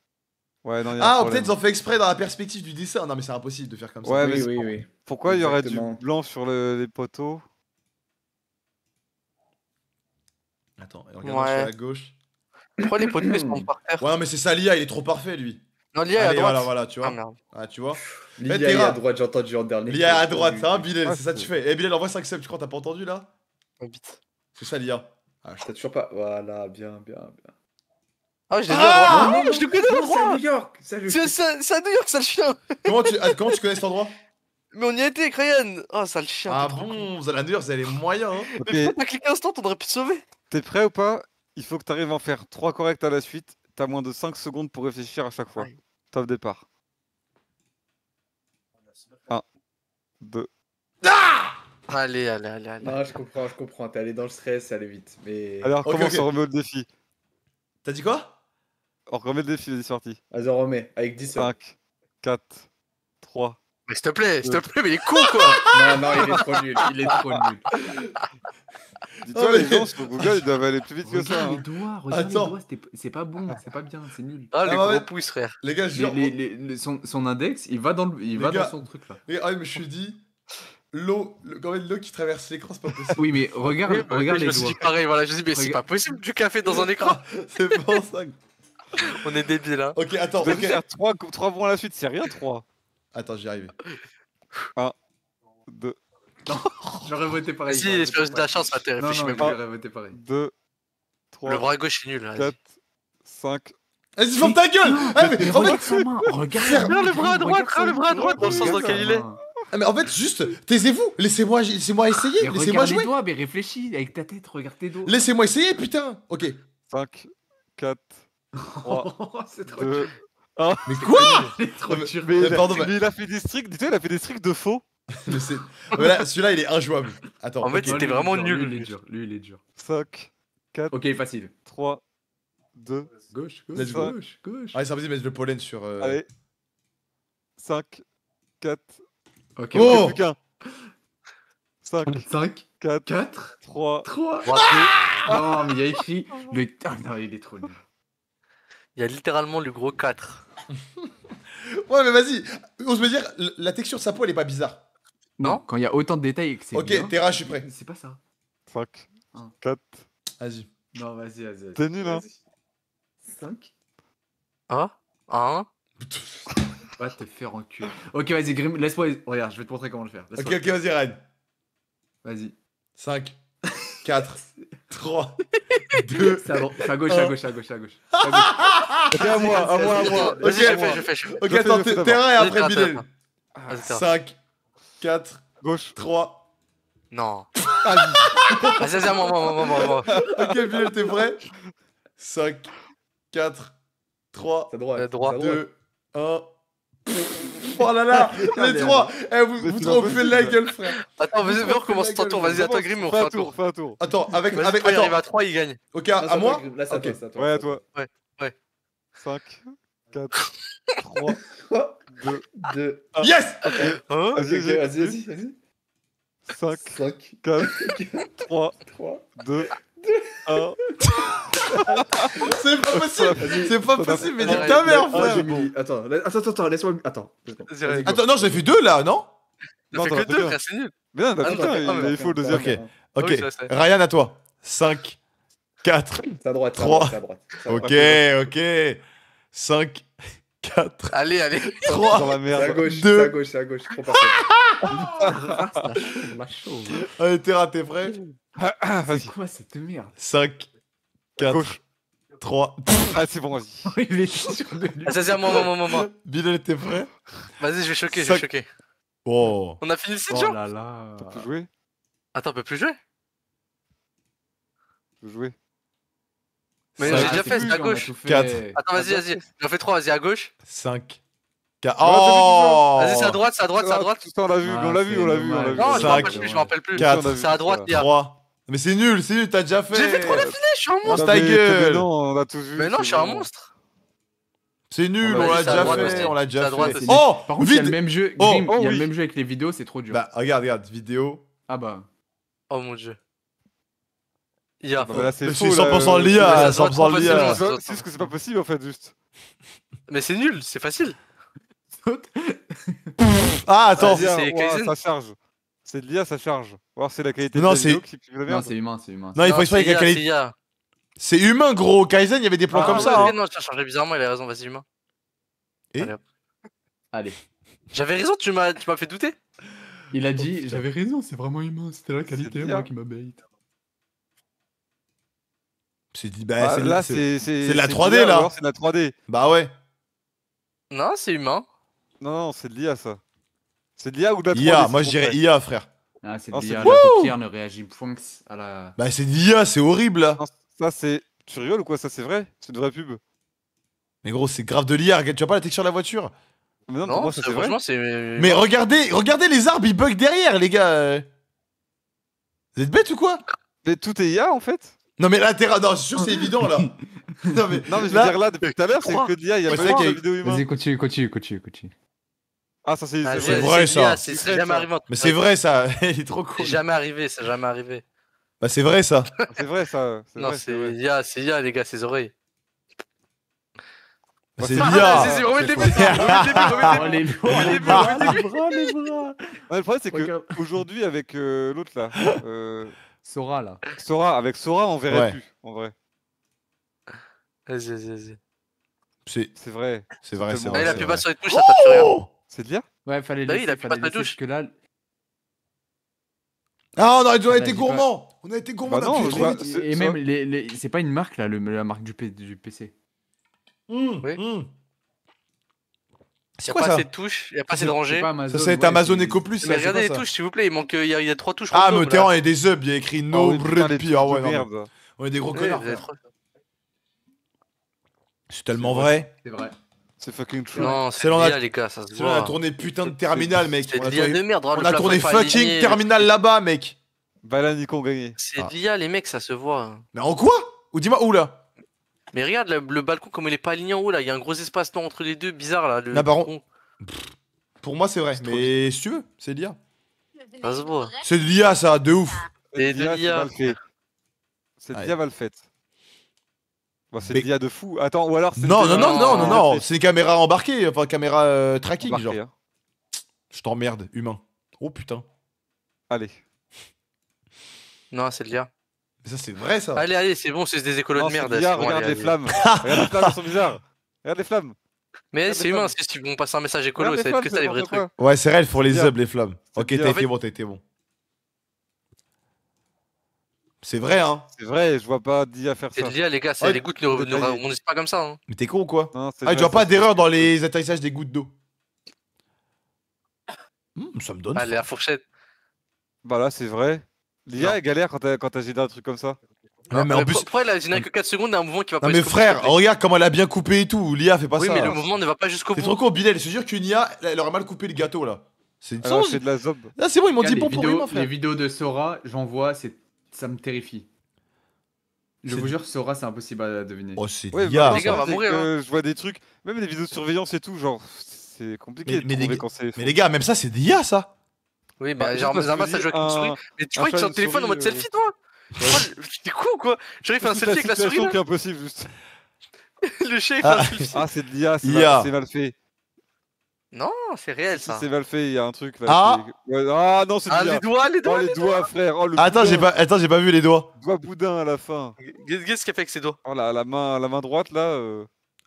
Ouais, non, il y a un Ah, problème. peut-être ils ont fait exprès dans la perspective du dessin. Non, mais c'est impossible de faire comme ça. Ouais, mais Oui, oui. pourquoi il y aurait Exactement. du blanc sur les poteaux? Attends, regarde, je Ouais. suis à gauche. Pourquoi les poteaux ils sont par terre? Ouais, non, mais c'est ça, l'IA, il est trop parfait, lui. Non, l'IA est à Allez, droite. voilà, tu Ah vois. merde. Ah, tu vois. L'IA Mais est Terra. à droite, j'ai entendu en dernier. L'IA à droite, hein, Bilal, Ah, c'est ça que tu fais. Eh, Bilal, envoie 5 subs, tu crois, t'as pas entendu là? Ma bite. C'est ça, l'IA. Ah, T'as toujours pas. Voilà, bien. Ah, je l'ai vu à droite. non, Je le connais à c'est à droite. New York. Ça, je- C'est à New York, sale chien. comment tu connais cet endroit? Mais on y a été avec Ryan. Oh, sale chien. Ah t'es trop con. bon, vous allez à New York, vous avez les moyens, hein. Ok, Mais pourquoi t'as cliqué instant, on aurait pu te sauver. t'es prêt ou pas? Il faut que tu arrives à en faire 3 corrects à la suite. T'as moins de 5 secondes pour réfléchir à chaque fois. Ouais. Top départ. 1, 2. Allez. Non, je comprends. T'es allé dans le stress, allez vite. Mais. Alors, Ok, comment ok. on remet le défi? T'as dit quoi? On remet le défi, vas-y, sorti. Vas-y, on remet. Avec 10 secondes. 5, 4, 3. Mais s'il te plaît, mais il est con quoi. Non, il est trop nul. Il est trop nul. Dis-toi, Oh, mais- les gens sur Google, ils doivent aller plus vite que ça. Regarde les Hein. doigts, regarde les Attends. doigts, c'est pas bon, c'est pas bien, c'est nul. Ah, le Ah, gros ouais. pouce, frère. Les gars, je jure. Son index, il va dans gars. son truc là. Ah, mais je me suis dit, quand même, l'eau qui traverse l'écran, c'est pas possible. Oui, mais regarde, Oui, regarde je les me suis doigts. dit pareil, voilà. Je me suis dit, mais c'est Regarde. pas possible du café dans un écran. C'est pour ça. On est débiles, hein. Ok, attends, Tu dois ok. faire 3 bons à la suite, c'est rien 3. Attends, j'y arrive. 2, J'aurais voté pareil. Si, espérance de la chance, ça t'est Non, réfléchi non, même pas. j'aurais voté pareil. 2, 3, Le bras gauche est nul. Vas-y. 4, 5. Vas-y, ferme ta gueule! Ah, mais, en fait, Regarde sa main, regarde sa main. Regarde le bras à droite, regarde le bras à droite, dans le sens dans regarde lequel sa il est. main. juste, taisez-vous! Laissez-moi essayer, Mais laissez-moi regarde les jouer! doigts, mais réfléchis avec ta tête, regarde tes doigts. Laissez-moi essayer, putain! Ok. 5, 4, 3, C'est trop 2. Mais quoi? C'est trop dur. Mais, pardon, mais- mais il a fait des streaks, dis-toi, il a fait des streaks de faux. Mais c'est- Voilà, celui-là, il est injouable. Attends. En fait, ok. c'était vraiment nul. Lui, il est dur. Lui, il est dur. 5, 4, Ok, facile. 3, 2. Gauche, Let's gauche, go. gauche. Ah, c'est impossible de mettre le pollen sur. Allez. 5, 4. Ok, Oh! Plus qu'un. 5, 5, 4, 4, 3. 3. Bravo. Non, mais il y a écrit le. Ah non, il est trop nul. Il y a littéralement le gros 4. Ouais, mais vas-y, ose me dire, la texture de sa peau, elle est pas bizarre. Non, quand il y a autant de détails et que c'est. Ok, bien, Terra, je suis prêt. C'est pas ça. 5, Un. 4. Vas-y. Non, vas-y. T'es nul, hein. 5. Hein? Va te faire enculer. Ok, vas-y, Grim, laisse-moi. Regarde, je vais te montrer comment le faire. Ok, Laisse-moi. vas-y, Ryan. Vas-y. 5, 4, 3, 2. C'est à gauche, Un. à gauche, à gauche, à gauche. Ok, à moi. Ok, Vas-y, je fais. Ok, Je attends, fais Terra et Vas-y, après Terra, Bilal. Terra. Vas-y, Terra. 5, 4, Gauche. 3. Non. Vas-y. Vas-y, à moi. Ok, Bilal, t'es prêt? 5, 4, 3, C'est droit. Droit. 2, 1. Oh là là, les trois. Eh, vous Mais vous c'est trop pas fait la possible. gueule, frère. Attends, vas-y, Pourquoi on recommence tu fais ton la tour. gueule, Vas-y, à toi, Grim, on Fais fait un un tour. tour, fais un tour. Attends, avec. Vas-y, avec quand il arrive attends, à 3, il gagne. ok, Non, à c'est moi toi, Grim. Là, c'est à Ok. toi, c'est à toi. Ouais, à c'est toi. Ouais. 5, 4, 3, 3, 2, 2. Yes. Hein Vas-y, vas-y. 5, 5, 4, 3, 3. 2, 1. C'est pas possible. C'est pas possible, mais Ouais, nique ta mère, Ah, frère. j'ai mis. Attends, laisse-moi. Attends. 2 secondes. Vas-y, Attends, non, j'ai fait 2 là, non? T'as Non, fait t'en que as fait 2, qu'un. frère, c'est nul. Mais non, Ah, putain, non, il faut le deuxième. Ok. Ah Ok, oui, je sais. Ryan, à toi. 5, 4. C'est à droite, c'est à 3. droite, c'est à droite. c'est à droite. Ok. 5, 4, Allez. 3. Dans la C'est à merde. gauche, Deux. c'est à gauche. Trop parfait. La chauve. Allez, t'es raté, frère. Ah, vas-y. C'est quoi cette merde? 5, 4, Gauche. 3. Ah, c'est bon, vas-y. Il est sur de lui. Vas-y, à moi. Bilal, t'es prêt? Vas-y, je vais choquer, Cinq. Oh. On a fini le site, Oh genre là là. Tu peux jouer? Attends, on peut plus jouer. Tu peux jouer. Mais Cinq. j'ai déjà fait, c'est à gauche. Quatre. Attends, vas-y. J'en fais 3, vas-y, à gauche. 5, 4. Ouais, Oh. Vas-y, c'est à droite. Tout ça, on l'a vu, Ah, on l'a vu, c'est on l'a vu. dommage. Non, je Cinq. me rappelle plus. Quatre. C'est à droite, il y a. 3. Mais c'est nul, t'as déjà fait. J'ai fait 3 d'affilée, je suis un monstre. ta gueule. Non, on a tous vu. Mais non, c'est je suis un bon. monstre. C'est nul, Vas-y, on l'a c'est à déjà droite fait. aussi. On l'a C'est déjà à droite fait. aussi. Oh. Par contre, il y a Vite. le même jeu. Oh, Grim, il y a oui. le même jeu avec les vidéos, c'est trop dur. Bah, regarde, vidéo. Ah bah. Oh mon dieu. IA. Non, mais là, c'est Je faux. suis là, 100% euh, l'IA, ça doit être 100% l'IA. trop facile, C'est juste que c'est pas possible en fait, juste. Mais c'est nul, c'est facile. Ah, attends. Vas-y, c'est Ouah, Kaizen. ça charge. C'est de l'IA, ça charge. Voir c'est la qualité Non, de la c'est- vidéo qui pue la Non, merde. c'est humain, c'est humain. Non, il faut expliquer c'est quelle IA, qualité. c'est IA. C'est humain, gros. Kaizen, il y avait des plans Ah, comme ouais, ça. ok, Hein. non, tu as changé bizarrement, il a raison, vas-y, humain. Et Allez, hop. Allez. J'avais raison, tu m'as fait douter. Il a dit, j'avais raison, c'est vraiment humain, c'était la qualité, bien. moi qui m'a bait. C'est dit, Bah, bah, là, c'est c'est de la de 3D, l'IA, là. ou alors c'est de la 3D. Bah ouais. Non, c'est humain. Non, c'est de l'IA, ça. C'est de l'IA ou de la 3D. IA, c'est moi je bon, dirais ouais. IA, frère. Ah, c'est Non, de c'est l'IA, de la paupière ne réagit point à la... Bah c'est de l'IA, c'est horrible là. Non, ça, c'est. Tu rigoles ou quoi? Ça, c'est vrai? C'est une vraie pub. Mais gros, c'est grave de l'IA. Regarde, tu vois pas la texture de la voiture? Mais non, pour Non, moi, ça, c'est vrai. franchement, c'est. Mais regardez les arbres, ils bug derrière, les gars. Vous êtes bêtes ou quoi? Mais tout est IA en fait. Non mais là, non, je suis sûr que c'est évident là. Non mais, Non, mais je veux là, dire là, depuis tout à l'heure, c'est Quoi que de l'IA. Il y a Ouais, pas c'est vrai de qu'il y a- vidéo humain. Vas-y, continue. Ah, ça, c'est Ah, c'est vrai. vrai, ça. C'est C'est jamais ça. arrivé. mais c'est vrai ça, il est trop C'est cool. jamais arrivé, c'est jamais arrivé. Bah c'est vrai ça. C'est vrai, ça. Non, vrai, c'est vrai. IA, c'est IA, les gars, ses oreilles. Bah, c'est Ah, l'IA. Vas-y, remets le début. Oh, les bras, début. les bras. Ouais, le problème, c'est que Regarde. aujourd'hui, avec l'autre là, Sora, là. Sora, avec Sora, on verrait Ouais. plus, en vrai. Vas-y. C'est vrai. vrai, c'est vrai. Ah, Ah, il c'est appuie vrai. pas sur les touches, ça tape sur rien. Oh C'est de l'IA? Ouais, fallait Bah oui, laisser, il a pu fallait passer la laisser, douche. parce que là... Ah, on a été Vas-y, gourmands. On a été gourmands, Bah on a non, appuyé je trop vois- vite. c'est- Et ça- même, c'est pas une marque, là, la marque du PC. Oui. C'est Il y a quoi pas ça? assez de touches, il y a pas assez de C'est rangées. pas Amazon, Ça, c'est ouais, Amazon c'est- Eco Plus. Mais ça, c'est regardez quoi les ça? touches, s'il vous plaît, il y a 3 touches. Ah, random, mais là. terrain, il y a des hubs, il y a écrit Oh, no oui, putain, les pire. Ah trucs ouais, de non. merde. On est des gros Ouais, connards. vous avez frère. trop- C'est tellement vrai. C'est vrai. C'est fucking true. Non, C'est c'est l'on a- l'IA, les gars, ça se C'est là, on a voit. tourné putain de terminal, mec. C'est On de a l'IA tourné, de merde. on a tourné fucking terminal là-bas, mec. Bah là, Nico, on gagnait. C'est de l'IA, les mecs, ça se voit. Mais en quoi? Ou dis-moi où là? Mais regarde le balcon, comme il est pas aligné en haut, là. Il y a un gros espace noir entre les deux, bizarre, là. Là, par balcon. Pour moi, c'est vrai. C'est trop Mais si tu veux, c'est de l'IA. Ça se voit. C'est de l'IA, ça, de ouf. C'est de c'est l'IA. mal fait. C'est de Ouais. l'IA mal faite. Bon, c'est Mais- de l'IA de fou. Attends, ou alors c'est Non, une non, non, non, non, non. télé- C'est une caméra embarquée, enfin, caméra tracking, embarquée, genre. hein. Je t'emmerde, humain. Oh putain. Allez. Non, c'est de l'IA. Mais ça, c'est vrai, ça. Allez, c'est bon, c'est des écolos Non, de c'est merde. de l'IA, c'est bon, regarde allez, les allez. flammes. Regarde les flammes, elles sont bizarres. Regarde les flammes. Mais Regarde c'est les humain, flammes. c'est qu'ils vont passer un message écolo, Regarde ça les va être que flammes, ça les c'est vrais n'importe trucs. quoi. Ouais, c'est vrai, il faut les bien. hubs, les flammes. Ok, bien. t'as En été fait- bon, t'as été bon. C'est vrai, hein. C'est vrai, je vois pas d'IA faire C'est ça. de l'IA, les gars, c'est Ouais, les gouttes, ne détaillé. rebondissent pas comme ça. Hein. Mais t'es con ou quoi? Non, c'est Ah, tu vrai, vois pas ça, d'erreur dans les atterrissages des gouttes d'eau. Ça me donne. Allez, la fourchette. Bah là, c'est vrai. L'IA Non. est galère quand t'as géré un truc comme ça. Ouais, mais en plus. Pourquoi il a généré que 4 secondes et un mouvement qui va pas Non mais jusqu'au bout, frère, s'il te plaît. regarde comment elle a bien coupé et tout. L'IA fait pas Oui, ça. mais le mouvement ne va pas jusqu'au C'est bout. trop con, Bilal. Je te jure qu'une IA, elle aurait mal coupé le gâteau là. C'est une Elle a chose. fait de la zob. Là, c'est bon, ils m'ont dit Regarde, bon les pour vidéos, humain, les frère. vidéos de Sora, j'en vois, ça me terrifie. Je C'est- vous jure, Sora, c'est impossible à deviner. Oh, c'est Ouais, l'IA. mais les gars, on va c'est mourir, que je vois des trucs, même des vidéos de surveillance et tout, genre, c'est compliqué Mais- de mais les trouver gars- quand c'est. Mais les gars, même ça, c'est des IA ça. Oui, Bah, mais juste genre, parce Zama, que ça joue avec une souris. Mais tu un crois qu'il est chat, sur une le téléphone en mode souris, selfie, toi? T'es con ou quoi? Genre, il fait un toute selfie avec la souris, situation là. qui est impossible, juste. Le chien, il fait un Ah. selfie. Ah, c'est de l'IA, IA. c'est mal fait. Non, c'est réel, Si, ça. c'est mal fait, il y a un truc là. Ah. Ouais, ah non, c'est de Ah, l'IA. les doigts, les Oh, doigts. les doigts, frère. Oh, le Attends, boudin. j'ai pas vu les doigts. Doigt boudin à la fin. Qu'est-ce qu'il a fait avec ses doigts? Oh, la main droite là.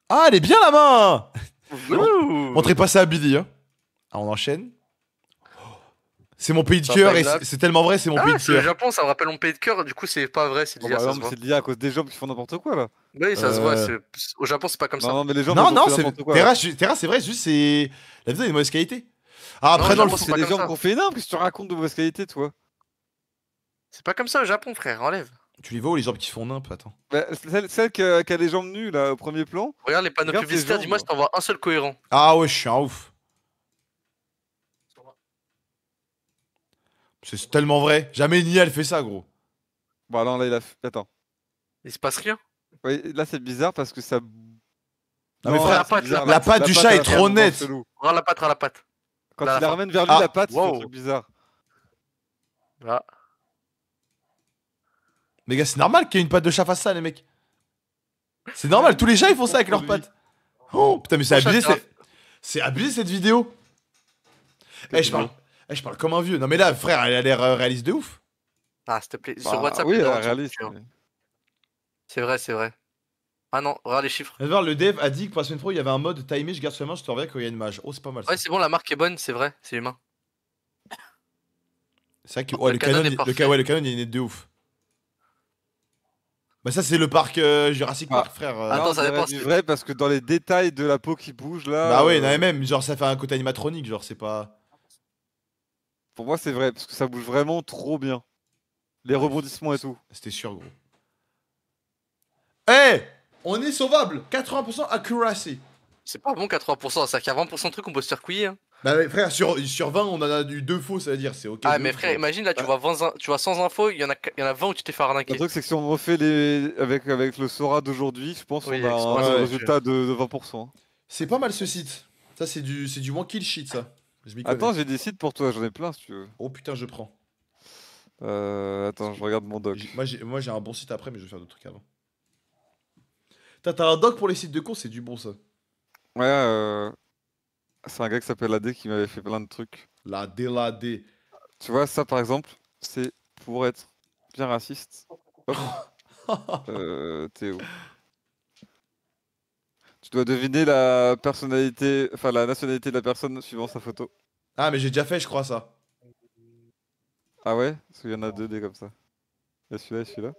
Ah, elle est bien la main. Ouh. Montrez pas ça à Billy. Hein. Ah, on enchaîne. C'est mon pays de Ça cœur va, et là. c'est tellement vrai, c'est mon pays Ah, de c'est le cœur. Japon, ça me rappelle mon pays de cœur, du coup, c'est pas vrai, c'est Oh, l'IA, bah, ça non, se mais voit. c'est de l'IA à cause des gens qui font n'importe quoi là. Oui, ça se voit. Euh. Au Japon, c'est pas comme ça. Non, mais les gens Non, ils ont non, fait c'est n'importe quoi. là. Terra, c'est vrai, juste c'est la vidéo est de mauvaise qualité. Ah, après Non, dans le Japon, fond, c'est C'est pas des comme gens ça. qui ont fait énorme. Qu'est-ce que tu racontes de mauvaise qualité, toi? C'est pas comme ça au Japon, frère, enlève. tu les vois où les jambes qui font nimp, attends. Bah, celle qui a les jambes nues là au premier plan. Regarde les panneaux Regarde publicitaires, ses dis-moi jambes. si t'en vois un seul cohérent. Ah ouais, je suis un ouf. C'est tellement vrai. Jamais une IA elle fait ça, gros. Bon, alors là, il a fait. Attends. Il se passe rien. Ouais, là, c'est bizarre parce que ça. Non, mais frère, c'est la patte, bizarre. la patte du chat elle est a trop un moment nette. chelou. Regarde la patte. Quand Là, à il la la fin. ramène vers lui, Ah, la patte, il fait un wow. truc bizarre. Là. Mais gars, c'est normal qu'il y ait une patte de chat fasse ça, les mecs. C'est normal, tous les chats ils font ça avec leurs pattes. Oh putain, mais c'est Ton chat, abusé, Terra. c'est abusé cette vidéo. Eh, je parle comme un vieux. Non, mais là, frère, elle a l'air réaliste de ouf. Ah, s'il te plaît. Bah, Sur WhatsApp, oui, les elle doigts, est réaliste. tu vois. C'est vrai, c'est vrai. Ah non, regarde les chiffres. Viens de voir, le dev a dit que pour la semaine pro, il y avait un mode timé, je garde seulement, je te reviens quand il y a une mage. Oh, c'est pas mal ça. Ouais, c'est bon, la marque est bonne, c'est vrai, c'est humain. C'est vrai que ouais, Le canon est parfait. ouais, le canon il est net de ouf. Bah, ça, c'est le parc Jurassic Ah. Park, frère. Attends, Non, ça on dépend, dirait du c'est- vrai parce que dans les détails de la peau qui bouge là. Bah, ouais, non, mais même, genre, ça fait un côté animatronique, genre, c'est pas. Pour moi, c'est vrai parce que ça bouge vraiment trop bien. Les rebondissements et tout. C'était sûr, gros. Eh! On est sauvable! 80% accuracy. C'est pas bon 80%, c'est-à-dire qu'il y a 20% de trucs qu'on peut se faire couiller. Hein. Bah, mais frère, sur 20, on en a eu 2 faux, ça veut dire, c'est ok. Ah, de mais ouf, frère, genre. imagine là, tu vois 100 infos, il y en a 20 où tu t'es fait Le arnaquer. truc, c'est que si on refait les avec le Sora d'aujourd'hui, je pense Oui, qu'on a avec un Sora, ouais, résultat de 20%. C'est pas mal ce site. Ça, c'est du one kill shit, ça. Je m'y connais. Attends, j'ai des sites pour toi, j'en ai plein si tu veux. Oh putain, je prends. Attends, je regarde mon doc. Moi, j'ai un bon site après, mais je vais faire d'autres trucs avant. T'as un doc pour les sites de course, c'est du bon, ça. Ouais, c'est un gars qui s'appelle AD qui m'avait fait plein de trucs. La D. Tu vois, ça par exemple, c'est pour être bien raciste. Hop. Théo. Tu dois deviner la personnalité, enfin la nationalité de la personne suivant sa photo. Ah, mais j'ai déjà fait, je crois, ça. Ah ouais? Parce qu'il y en a deux des comme ça. Il y a celui-là et celui-là.